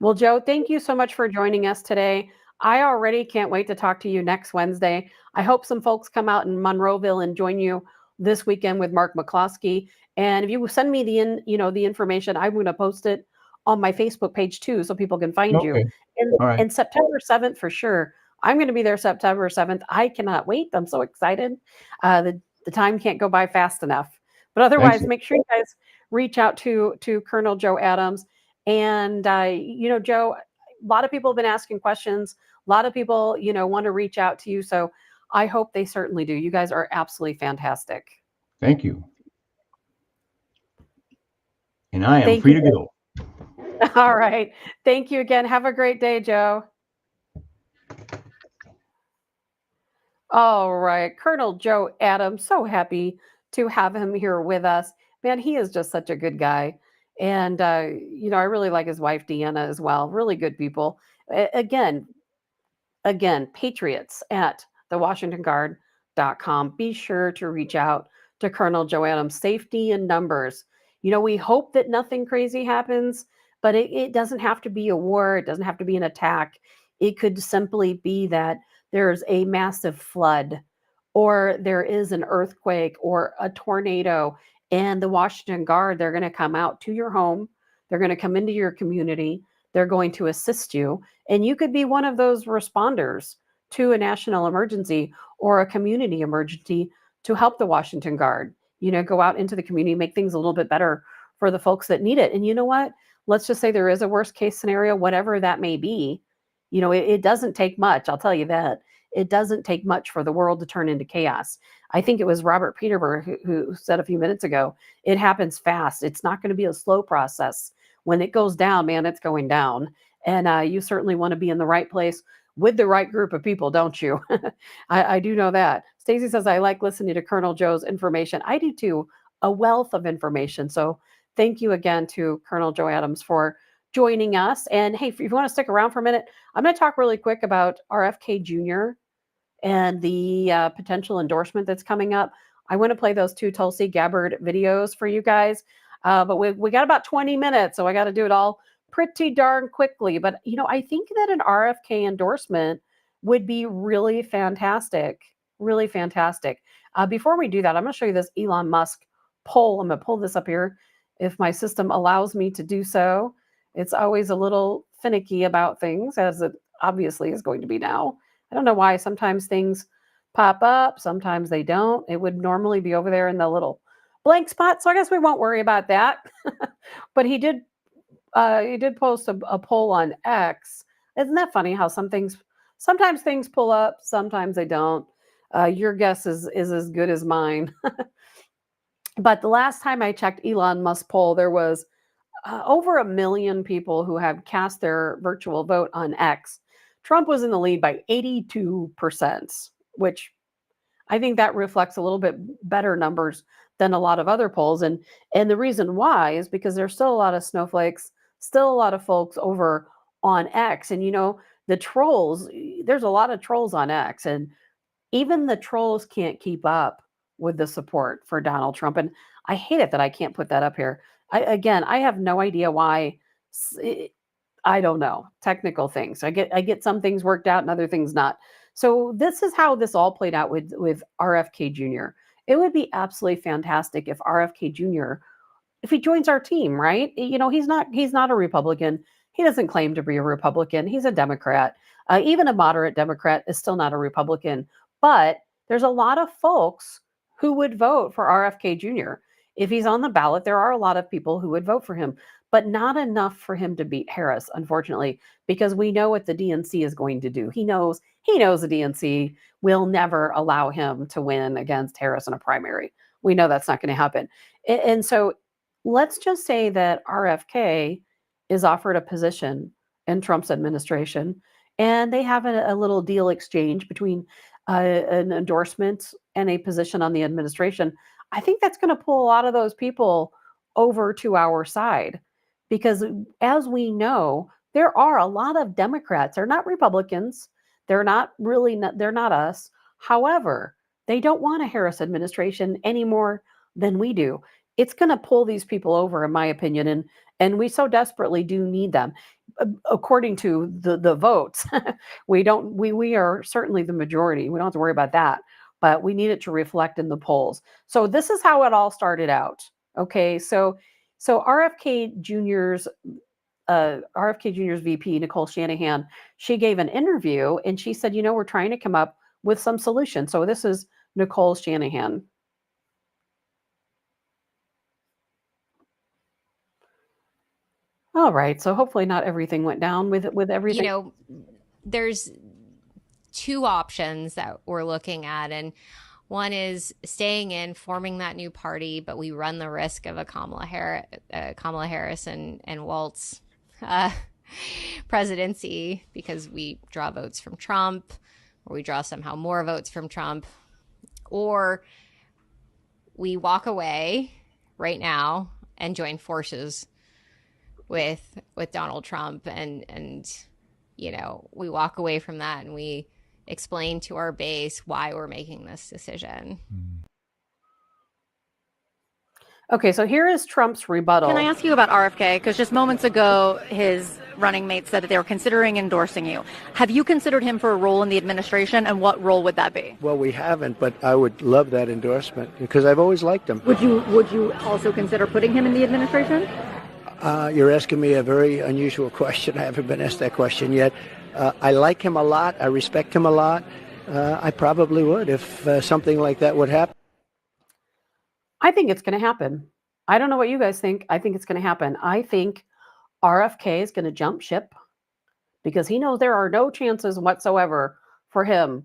Well, Joe, thank you so much for joining us today. I already can't wait to talk to you next Wednesday. I hope some folks come out in Monroeville and join you this weekend with Mark McCloskey. And if you send me the information, I'm going to post it on my Facebook page too, so people can find you. All right. And September 7th for sure. I'm going to be there September 7th. I cannot wait. I'm so excited. The time can't go by fast enough. But otherwise, Excellent. make sure you guys reach out to Colonel Joe Adams. And, Joe, a lot of people have been asking questions. A lot of people, want to reach out to you. So I hope they certainly do. You guys are absolutely fantastic. Thank you. And I am Thank free you. to go. All right. Thank you again. Have a great day, Joe. All right. Colonel Joe Adams, so happy to have him here with us. Man, he is just such a good guy. And, I really like his wife, Deanna, as well. Really good people. Again, Patriots at thewashingtonguard.com. Be sure to reach out to Colonel Joe Adams. Safety in numbers. We hope that nothing crazy happens, but it doesn't have to be a war. It doesn't have to be an attack. It could simply be that there's a massive flood, or there is an earthquake or a tornado, and the Washington Guard, they're going to come out to your home. They're going to come into your community. They're going to assist you. And you could be one of those responders to a national emergency or a community emergency to help the Washington Guard, go out into the community, make things a little bit better for the folks that need it. And you know what? Let's just say there is a worst case scenario, whatever that may be. It doesn't take much. I'll tell you that. It doesn't take much for the world to turn into chaos. I think it was Robert Peterberg who said a few minutes ago, it happens fast. It's not going to be a slow process. When it goes down, man, it's going down. And you certainly want to be in the right place with the right group of people, don't you? I do know that. Stacy says, I like listening to Colonel Joe's information. I do too. A wealth of information. So thank you again to Colonel Joe Adams for joining us. And hey, if you want to stick around for a minute, I'm going to talk really quick about RFK Jr. and the potential endorsement that's coming up. I want to play those 2 Tulsi Gabbard videos for you guys. But we got about 20 minutes, so I got to do it all pretty darn quickly. But, I think that an RFK endorsement would be really fantastic, really fantastic. Before we do that, I'm going to show you this Elon Musk poll. I'm going to pull this up here if my system allows me to do so. It's always a little finicky about things, as it obviously is going to be now. I don't know why sometimes things pop up, sometimes they don't. It would normally be over there in the little blank spot, so I guess we won't worry about that. But he did post a poll on X. Isn't that funny how sometimes things pull up, sometimes they don't. Your guess is as good as mine. But the last time I checked Elon Musk poll, there was over 1 million people who have cast their virtual vote on X. Trump was in the lead by 82%, which I think that reflects a little bit better numbers than a lot of other polls. And the reason why is because there's still a lot of snowflakes, still a lot of folks over on X. And, the trolls, there's a lot of trolls on X. And even the trolls can't keep up with the support for Donald Trump. And I hate it that I can't put that up here. I have no idea why. I don't know, technical things. I get some things worked out and other things not. So this is how this all played out with RFK Jr. It would be absolutely fantastic if RFK Jr., if he joins our team, right? He's not a Republican. He doesn't claim to be a Republican. He's a Democrat. Even a moderate Democrat is still not a Republican. But there's a lot of folks who would vote for RFK Jr. If he's on the ballot, there are a lot of people who would vote for him, but not enough for him to beat Harris, unfortunately, because we know what the DNC is going to do. He knows the DNC will never allow him to win against Harris in a primary. We know that's not going to happen. And so let's just say that RFK is offered a position in Trump's administration, and they have a little deal exchange between an endorsement and a position on the administration. I think that's going to pull a lot of those people over to our side because, as we know, there are a lot of Democrats. They're not Republicans. They're not they're not us. However, they don't want a Harris administration any more than we do. It's going to pull these people over, in my opinion, and we so desperately do need them. According to the votes, we are certainly the majority. We don't have to worry about that, but we need it to reflect in the polls. So this is how it all started out. Okay, so RFK Jr.'s VP, Nicole Shanahan, she gave an interview and she said, we're trying to come up with some solutions. So this is Nicole Shanahan. All right. So hopefully not everything went down with everything. There's two options that we're looking at, and one is staying in, forming that new party, but we run the risk of a Kamala Harris and Waltz presidency because we draw votes from Trump, or we draw somehow more votes from Trump, or we walk away right now and join forces with Donald Trump and we walk away from that and we explain to our base why we're making this decision. Okay, so here is Trump's rebuttal. Can I ask you about RFK? Because just moments ago, his running mate said that they were considering endorsing you. Have you considered him for a role in the administration, and what role would that be? Well, we haven't, but I would love that endorsement because I've always liked him. Would you also consider putting him in the administration? You're asking me a very unusual question. I haven't been asked that question yet. I like him a lot. I respect him a lot. I probably would if something like that would happen. I think it's going to happen. I don't know what you guys think. I think it's going to happen. I think RFK is going to jump ship because he knows there are no chances whatsoever for him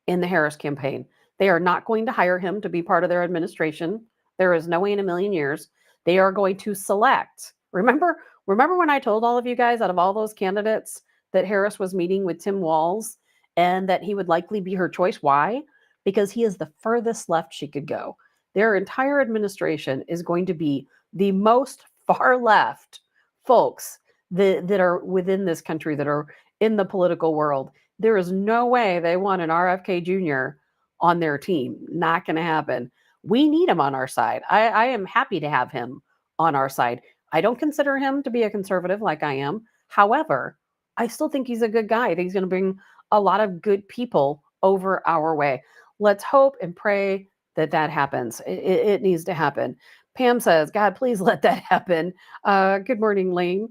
in the Harris campaign. They are not going to hire him to be part of their administration. There is no way in a million years. They are going to select. Remember when I told all of you guys, out of all those candidates, that Harris was meeting with Tim Walz and that he would likely be her choice? Why? Because he is the furthest left she could go. Their entire administration is going to be the most far left folks that are within this country, that are in the political world. There is no way they want an RFK Jr. on their team. Not going to happen. We need him on our side. I am happy to have him on our side. I don't consider him to be a conservative like I am. However, I still think he's a good guy. I think he's going to bring a lot of good people over our way. Let's hope and pray that happens. It needs to happen. Pam says, God, please let that happen. Good morning, Lane.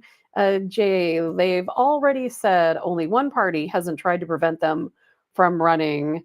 Jay, they've already said only one party hasn't tried to prevent them from running.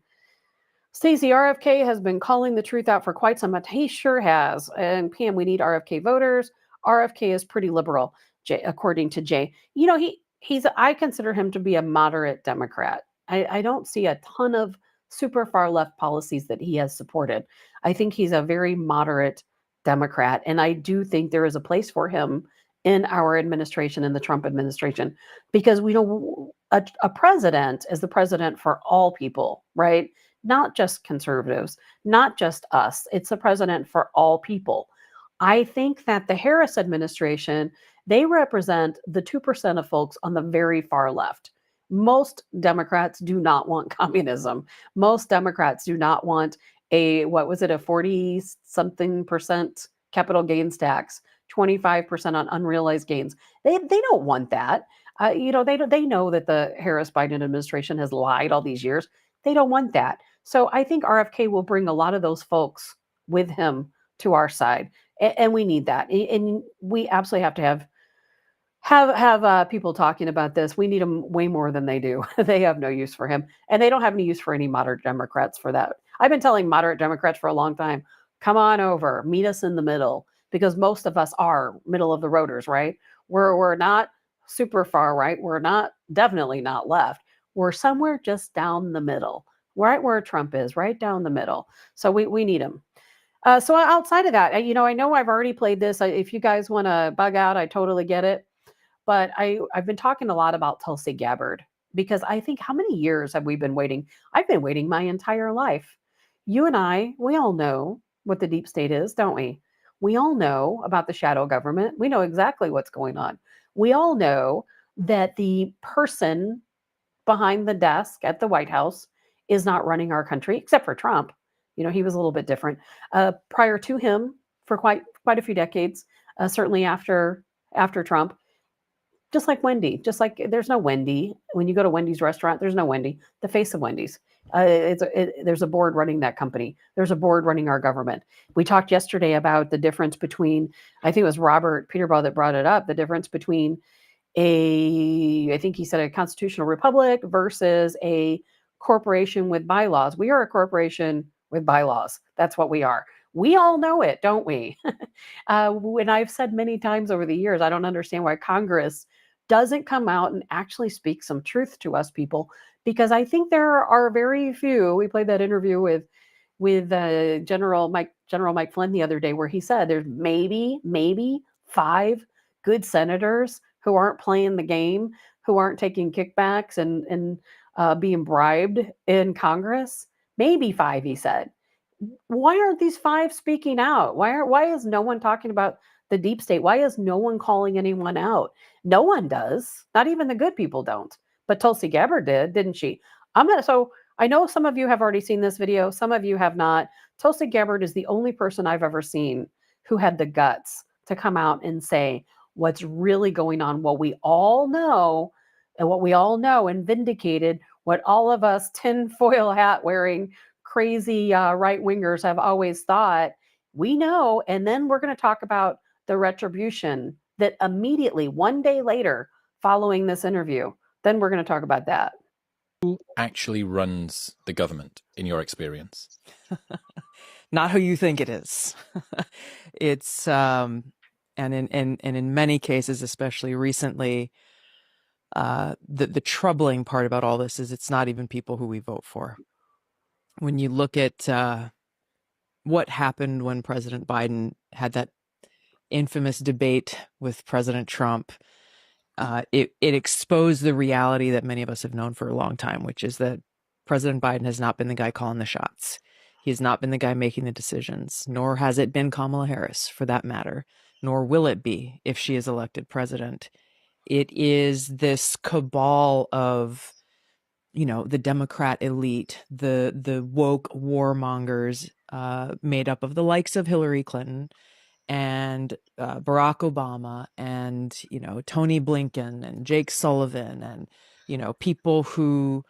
Stacey, RFK has been calling the truth out for quite some time. He sure has. And Pam, we need RFK voters. RFK is pretty liberal, Jay, according to Jay. I consider him to be a moderate Democrat. I don't see a ton of super far left policies that he has supported. I think he's a very moderate Democrat, and I do think there is a place for him in our administration, in the Trump administration, because we know a president is the president for all people, right? Not just conservatives, not just us. It's the president for all people. I think that the Harris administration, they represent the 2% of folks on the very far left. Most Democrats do not want communism. Most Democrats do not want a 40-something% capital gains tax, 25% on unrealized gains. They don't want that. They know that the Harris-Biden administration has lied all these years. They don't want that. So I think RFK will bring a lot of those folks with him to our side. And we need that. And we absolutely have to have people talking about this. We need them way more than they do. They have no use for him, and they don't have any use for any moderate Democrats for that. I've been telling moderate Democrats for a long time, come on over, meet us in the middle, because most of us are middle of the roaders, right? We're not super far right. We're not definitely not left. We're somewhere just down the middle, right where Trump is, right down the middle. So we need him. So outside of that, I know I've already played this. If you guys want to bug out, I totally get it. But I've been talking a lot about Tulsi Gabbard because I think how many years have we been waiting? I've been waiting my entire life. You and I, we all know what the deep state is, don't we? We all know about the shadow government. We know exactly what's going on. We all know that the person behind the desk at the White House is not running our country, except for Trump. He was a little bit different. Prior to him, for quite a few decades, certainly after Trump, just like Wendy, just like there's no Wendy. When you go to Wendy's restaurant, there's no Wendy, the face of Wendy's. There's a board running that company. There's a board running our government. We talked yesterday about the difference between, I think it was Robert Peterbaugh that brought it up, the difference between I think he said a constitutional republic versus a corporation with bylaws. We are a corporation with bylaws. That's what we are. We all know it, don't we? And I've said many times over the years, I don't understand why Congress doesn't come out and actually speak some truth to us people, because I think there are very few. We played that interview with General Mike Flynn the other day, where he said there's maybe 5 good senators who aren't playing the game, who aren't taking kickbacks and being bribed in Congress. Maybe 5, he said. Why aren't these 5 speaking out? Why is no one talking about the deep state? Why is no one calling anyone out? No one does. Not even the good people don't. But Tulsi Gabbard did, didn't she? So I know some of you have already seen this video. Some of you have not. Tulsi Gabbard is the only person I've ever seen who had the guts to come out and say what's really going on, what we all know, and vindicated what all of us tinfoil hat wearing crazy right wingers have always thought. We know. And then we're going to talk about the retribution that immediately, one day later, following this interview, then we're going to talk about that. Who actually runs the government, in your experience? Not who you think it is. It's and in many cases, especially recently, the troubling part about all this is it's not even people who we vote for. When you look at what happened when President Biden had that infamous debate with President Trump, it exposed the reality that many of us have known for a long time, which is that President Biden has not been the guy calling the shots. He has not been the guy making the decisions, nor has it been Kamala Harris, for that matter, nor will it be if she is elected president. It is this cabal of, the Democrat elite, the woke warmongers, made up of the likes of Hillary Clinton and Barack Obama and, Tony Blinken and Jake Sullivan and, people who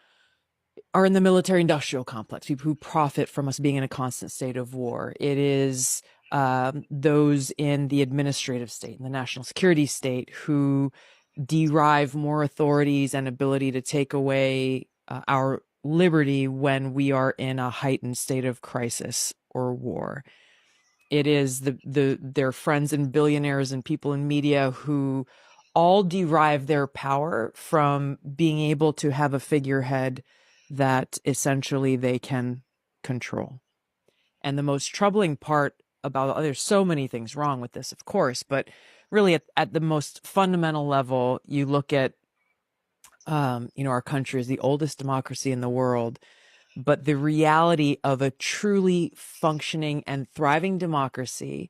are in the military industrial complex, people who profit from us being in a constant state of war. It is those in the administrative state, in the national security state, who derive more authorities and ability to take away our liberty when we are in a heightened state of crisis or war. It is their friends and billionaires and people in media who all derive their power from being able to have a figurehead that essentially they can control. And the most troubling part about, there's so many things wrong with this, of course, but really at the most fundamental level, you look at, our country is the oldest democracy in the world, but the reality of a truly functioning and thriving democracy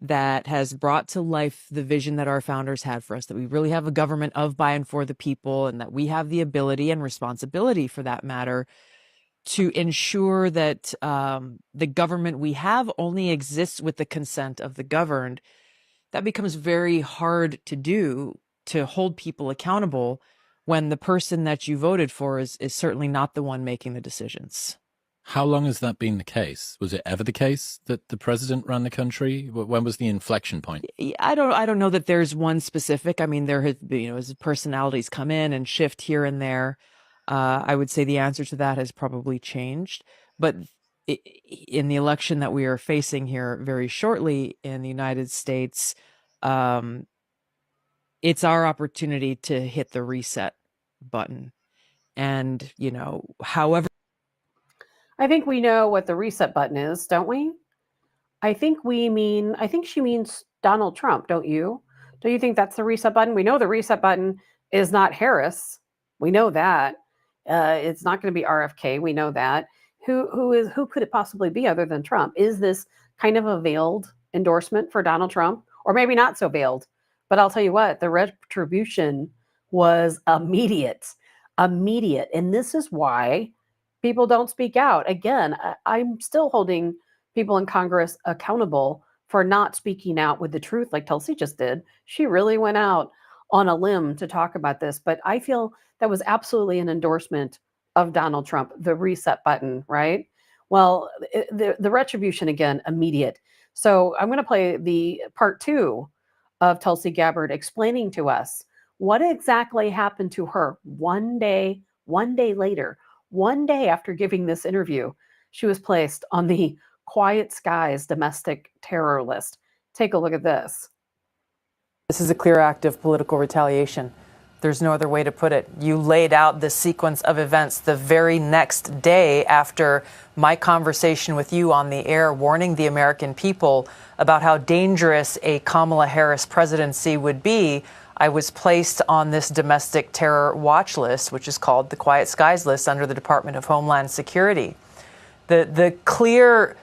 that has brought to life the vision that our founders had for us, that we really have a government of, by, and for the people, and that we have the ability and responsibility, for that matter, to ensure that the government we have only exists with the consent of the governed. That becomes very hard to do, to hold people accountable when the person that you voted for is certainly not the one making the decisions. How long has that been the case? Was it ever the case that the president ran the country? When was the inflection point? I don't know that there's one specific. I mean, there has been, as personalities come in and shift here and there. I would say the answer to that has probably changed. But in the election that we are facing here very shortly in the United States, it's our opportunity to hit the reset button. And, however. I think we know what the reset button is, don't we? I think she means Donald Trump, don't you? Don't you think that's the reset button? We know the reset button is not Harris. We know that. It's not going to be RFK. We know that. Who could it possibly be other than Trump? Is this kind of a veiled endorsement for Donald Trump? Or maybe not so veiled. But I'll tell you what, the retribution was immediate. Immediate. And this is why people don't speak out. Again, I'm still holding people in Congress accountable for not speaking out with the truth like Tulsi just did. She really went out on a limb to talk about this, but I feel that was absolutely an endorsement of Donald Trump, the reset button, right? Well, the retribution, again, immediate. So I'm going to play the part 2 of Tulsi Gabbard explaining to us what exactly happened to her one day later, one day after giving this interview. She was placed on the Quiet Skies domestic terror list. Take a look at this. This is a clear act of political retaliation. There's no other way to put it. You laid out this sequence of events the very next day after my conversation with you on the air, warning the American people about how dangerous a Kamala Harris presidency would be. I was placed on this domestic terror watch list, which is called the Quiet Skies list under the Department of Homeland Security. The clear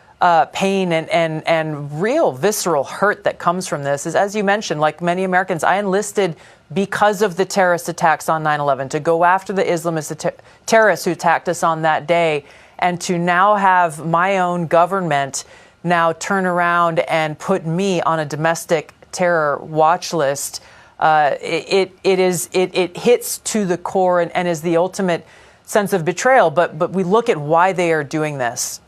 pain and real visceral hurt that comes from this is, as you mentioned, like many Americans, I enlisted because of the terrorist attacks on 9/11 to go after the Islamist terrorists who attacked us on that day, and to now have my own government now turn around and put me on a domestic terror watch list. It hits to the core and is the ultimate sense of betrayal. But we look at why they are doing this.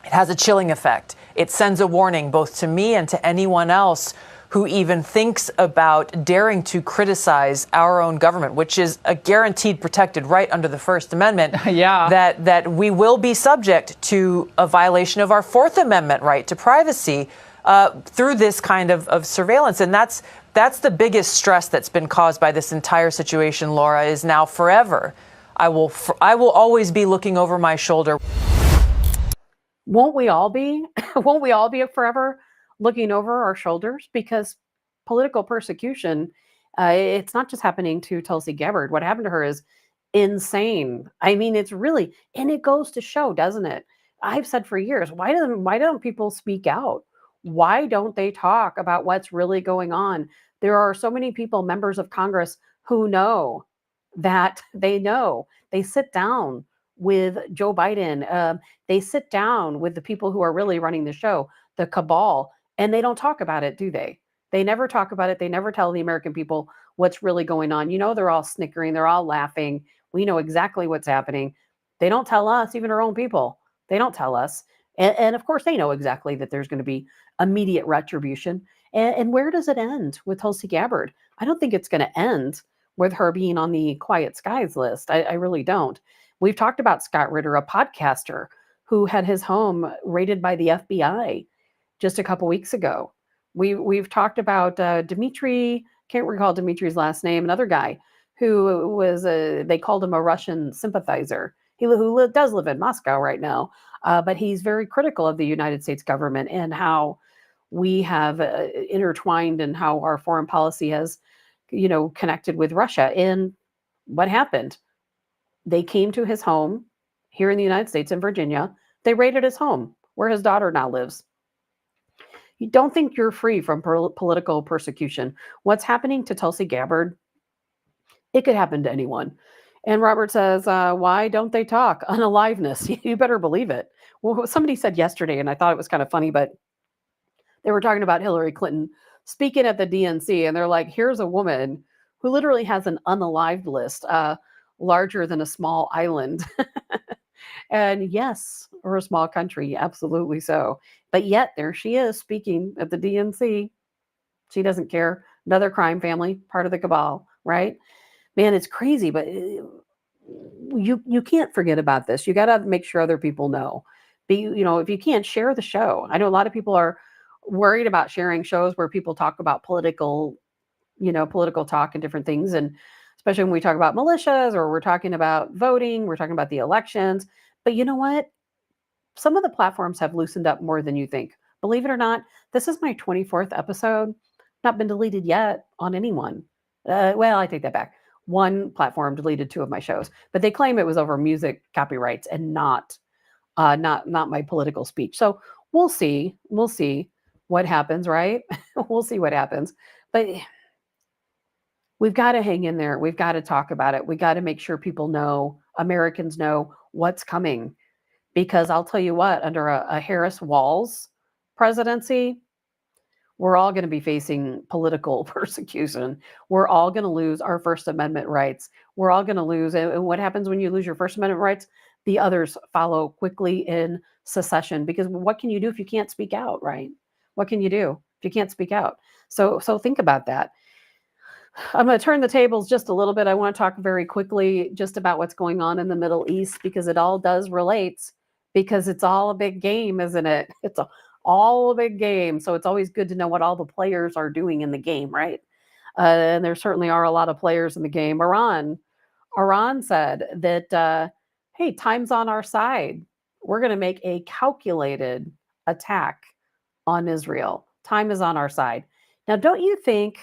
It has a chilling effect. It sends a warning both to me and to anyone else who even thinks about daring to criticize our own government, which is a guaranteed protected right under the First Amendment. Yeah. That we will be subject to a violation of our Fourth Amendment right to privacy through this kind of surveillance. And that's the biggest stress that's been caused by this entire situation, Laura, is now forever. I will always be looking over my shoulder. Won't we all be? Won't we all be forever looking over our shoulders? Because political persecution, it's not just happening to Tulsi Gabbard. What happened to her is insane. I mean, it's really, and it goes to show, doesn't it? I've said for years, why don't people speak out? Why don't they talk about what's really going on? There are so many people, members of Congress, who know that they sit down with Joe Biden. They sit down with the people who are really running the show, the cabal, and they don't talk about it, do they? They never talk about it. They never tell the American people what's really going on. They're all snickering. They're all laughing. We know exactly what's happening. They don't tell us, even our own people. They don't tell us. And of course, they know exactly that there's going to be immediate retribution. And where does it end with Tulsi Gabbard? I don't think it's going to end with her being on the Quiet Skies list. I really don't. We've talked about Scott Ritter, a podcaster who had his home raided by the FBI just a couple weeks ago. We've talked about Dmitry, can't recall Dmitry's last name, another guy who was, they called him a Russian sympathizer. Who does live in Moscow right now, but he's very critical of the United States government and how we have intertwined and how our foreign policy has, connected with Russia. And what happened? They came to his home here in the United States in Virginia. They raided his home where his daughter now lives. You don't think you're free from political persecution. What's happening to Tulsi Gabbard, it could happen to anyone. And Robert says, why don't they talk? Unaliveness. You better believe it. Well, somebody said yesterday, and I thought it was kind of funny, but they were talking about Hillary Clinton speaking at the DNC, and they're like, here's a woman who literally has an unalived list, larger than a small island. And yes, we're a small country, absolutely so. But yet there she is speaking at the DNC. She doesn't care. Another crime family, part of the cabal, right? Man, it's crazy, but you can't forget about this. You got to make sure other people know. If you can't share the show, I know a lot of people are worried about sharing shows where people talk about political talk and different things, and especially when we talk about militias or we're talking about voting, we're talking about the elections. But you know what? Some of the platforms have loosened up more than you think. Believe it or not, this is my 24th episode. Not been deleted yet on anyone. Well, I take that back. One platform deleted 2 of my shows, but they claim it was over music copyrights and not my political speech. So we'll see. We'll see what happens, right? We'll see what happens. But we've got to hang in there. We've got to talk about it. We got to make sure people know, Americans know what's coming. Because I'll tell you what, under a Harris Walz presidency, we're all going to be facing political persecution. We're all going to lose our First Amendment rights. We're all going to lose. And what happens when you lose your First Amendment rights? The others follow quickly in secession. Because what can you do if you can't speak out, right? What can you do if you can't speak out? So think about that. I'm going to turn the tables just a little bit. I want to talk very quickly just about what's going on in the Middle East, because it all does relate, because it's all a big game, isn't it? It's all a big game. So it's always good to know what all the players are doing in the game, right? And there certainly are a lot of players in the game. Iran said that, hey, time's on our side. We're going to make a calculated attack on Israel. Time is on our side. Now, don't you think?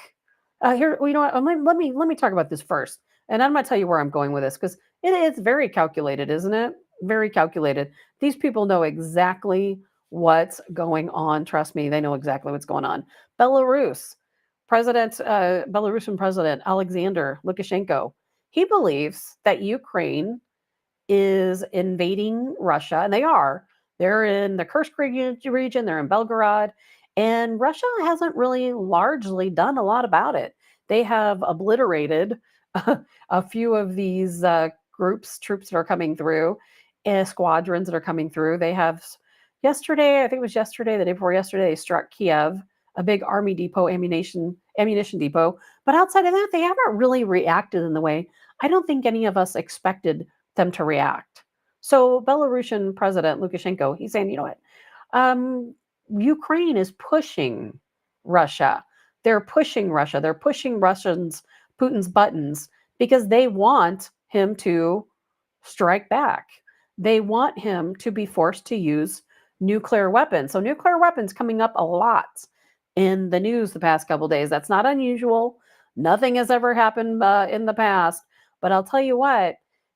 Here, you know what? Let me talk about this first, and I'm going to tell you where I'm going with this, because it's very calculated, isn't it? Very calculated. These people know exactly what's going on. Trust me, they know exactly what's going on. Belarusian President Alexander Lukashenko, he believes that Ukraine is invading Russia, and they are. They're in the Kursk region, they're in Belgorod, and Russia hasn't really largely done a lot about it. They have obliterated a few of these troops that are coming through, squadrons that are coming through. They have yesterday, I think it was yesterday, the day before yesterday, they struck Kiev, a big army depot, ammunition depot. But outside of that, they haven't really reacted in the way I don't think any of us expected them to react. So Belarusian President Lukashenko, he's saying, you know what? Ukraine is pushing Russia. They're pushing Russia. They're pushing Putin's buttons, because they want him to strike back. They want him to be forced to use nuclear weapons. So nuclear weapons coming up a lot in the news the past couple of days. That's not unusual. Nothing has ever happened in the past. But I'll tell you what,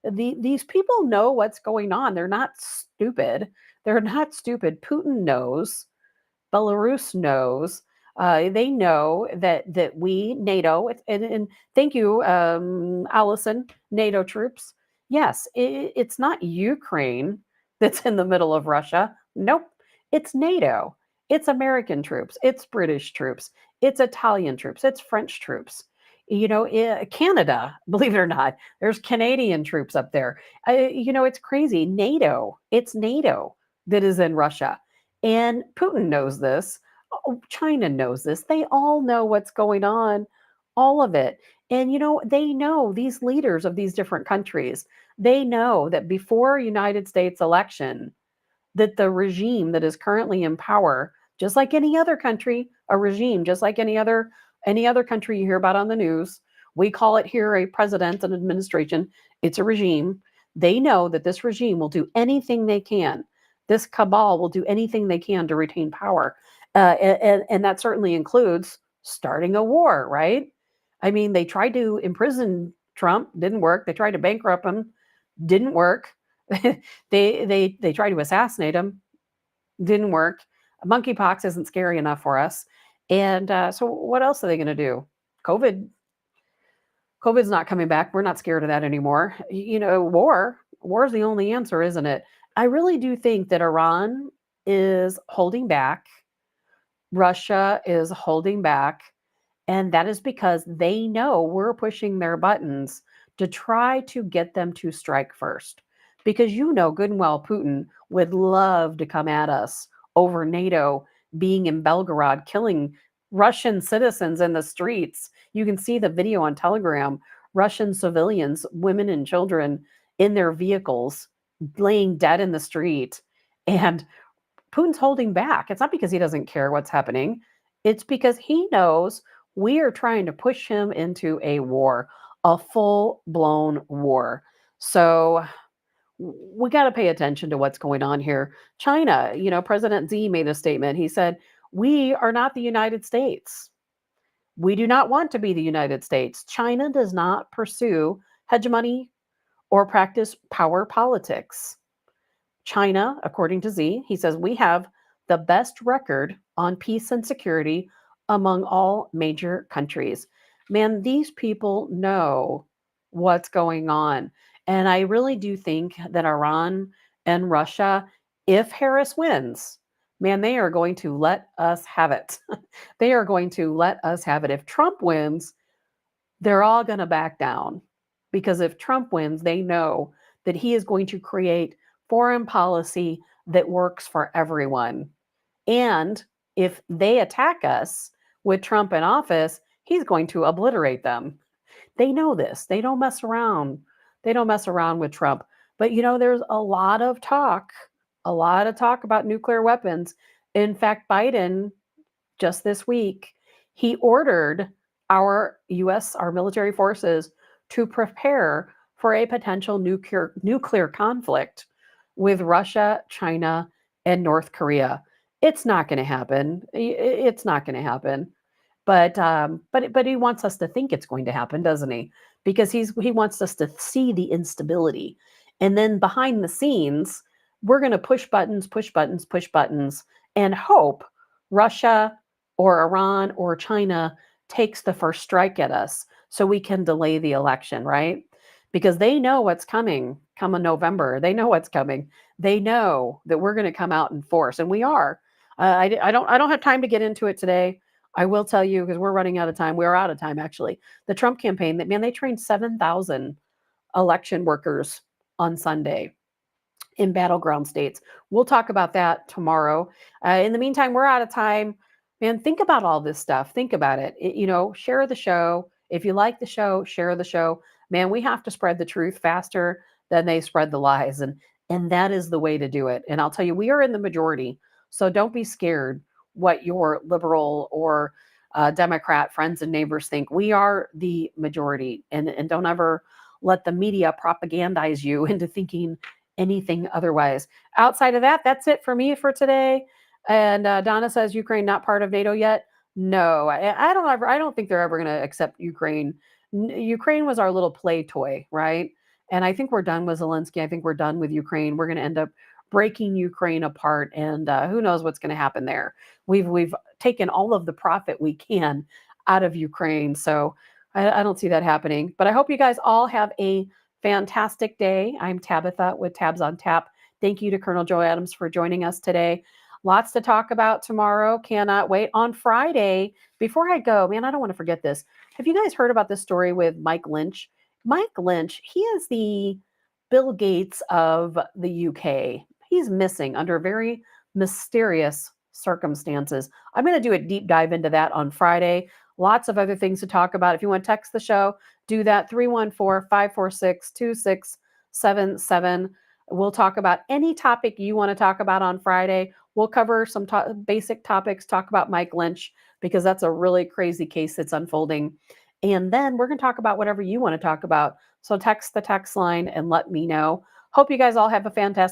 these people know what's going on. They're not stupid. They're not stupid. Putin knows. Belarus knows. They know that we, NATO, and thank you, Allison, NATO troops. Yes, it's not Ukraine that's in the middle of Russia. Nope, it's NATO. It's American troops. It's British troops. It's Italian troops. It's French troops. Canada, believe it or not, there's Canadian troops up there. It's crazy. NATO, it's NATO that is in Russia. And Putin knows this. China knows this. They all know what's going on, all of it. And, they know, these leaders of these different countries, they know that before United States election, that the regime that is currently in power, just like any other country, a regime, just like any other country you hear about on the news, we call it here a president, an administration. It's a regime. They know that this regime will do anything they can. This cabal will do anything they can to retain power. And that certainly includes starting a war, right? I mean, they tried to imprison Trump, didn't work. They tried to bankrupt him, didn't work. they tried to assassinate him, didn't work. Monkeypox isn't scary enough for us. And so what else are they going to do? COVID's not coming back. We're not scared of that anymore. War is the only answer, isn't it? I really do think that Iran is holding back. Russia is holding back. And that is because they know we're pushing their buttons to try to get them to strike first. because you know good and well Putin would love to come at us over NATO being in Belgorod, killing Russian citizens in the streets. You can see the video on Telegram. Russian civilians, women and children in their vehicles, laying dead in the street. And Putin's holding back. It's not because he doesn't care what's happening. It's because he knows we are trying to push him into a war, a full-blown war. So we got to pay attention to what's going on here. China, President Xi made a statement. He said, "We are not the United States. We do not want to be the United States. China does not pursue hegemony or practice power politics." China, according to Xi, he says, "We have the best record on peace and security among all major countries." Man, these people know what's going on. And I really do think that Iran and Russia, if Harris wins, man, they are going to let us have it. They are going to let us have it. If Trump wins, they're all going to back down, because if Trump wins, they know that he is going to create foreign policy that works for everyone. And if they attack us with Trump in office, he's going to obliterate them. They know this. They don't mess around. They don't mess around with Trump. But there's a lot of talk about nuclear weapons. In fact, Biden, just this week, he ordered our military forces to prepare for a potential nuclear conflict with Russia, China, and North Korea. It's not going to happen. It's not going to happen. But he wants us to think it's going to happen, doesn't he? Because he wants us to see the instability. And then behind the scenes, we're going to push buttons, and hope Russia or Iran or China takes the first strike at us so we can delay the election, right? Because they know what's coming in November. They know what's coming. They know that we're going to come out in force, and we are. I don't have time to get into it today. I will tell you, because we're running out of time. We're out of time, actually. The Trump campaign, they trained 7,000 election workers on Sunday in battleground states. We'll talk about that tomorrow. In the meantime, we're out of time. Man, think about all this stuff. Think about it. Share the show. If you like the show, share the show. Man, we have to spread the truth faster than they spread the lies. And that is the way to do it. And I'll tell you, we are in the majority. So don't be scared what your liberal or Democrat friends and neighbors think. We are the majority. And don't ever let the media propagandize you into thinking anything otherwise. Outside of that, that's it for me for today. And Donna says, Ukraine not part of NATO yet. No, I don't think they're ever going to accept Ukraine. Ukraine was our little play toy, right? And I think we're done with Zelensky. I think we're done with Ukraine. We're going to end up breaking Ukraine apart, and who knows what's going to happen there. We've taken all of the profit we can out of Ukraine, so I don't see that happening. But I hope you guys all have a fantastic day. I'm Tabitha with Tabs on Tap. Thank you to Colonel Joe Adams for joining us today. Lots to talk about tomorrow. Cannot wait. On Friday, before I go, man, I don't want to forget this. Have you guys heard about this story with Mike Lynch? Mike Lynch, he is the Bill Gates of the UK. He's missing under very mysterious circumstances. I'm going to do a deep dive into that on Friday. Lots of other things to talk about. If you want to text the show, do that, 314-546-2677. We'll talk about any topic you want to talk about on Friday. We'll cover some basic topics, talk about Mike Lynch, because that's a really crazy case that's unfolding. And then we're going to talk about whatever you want to talk about. So text the text line and let me know. Hope you guys all have a fantastic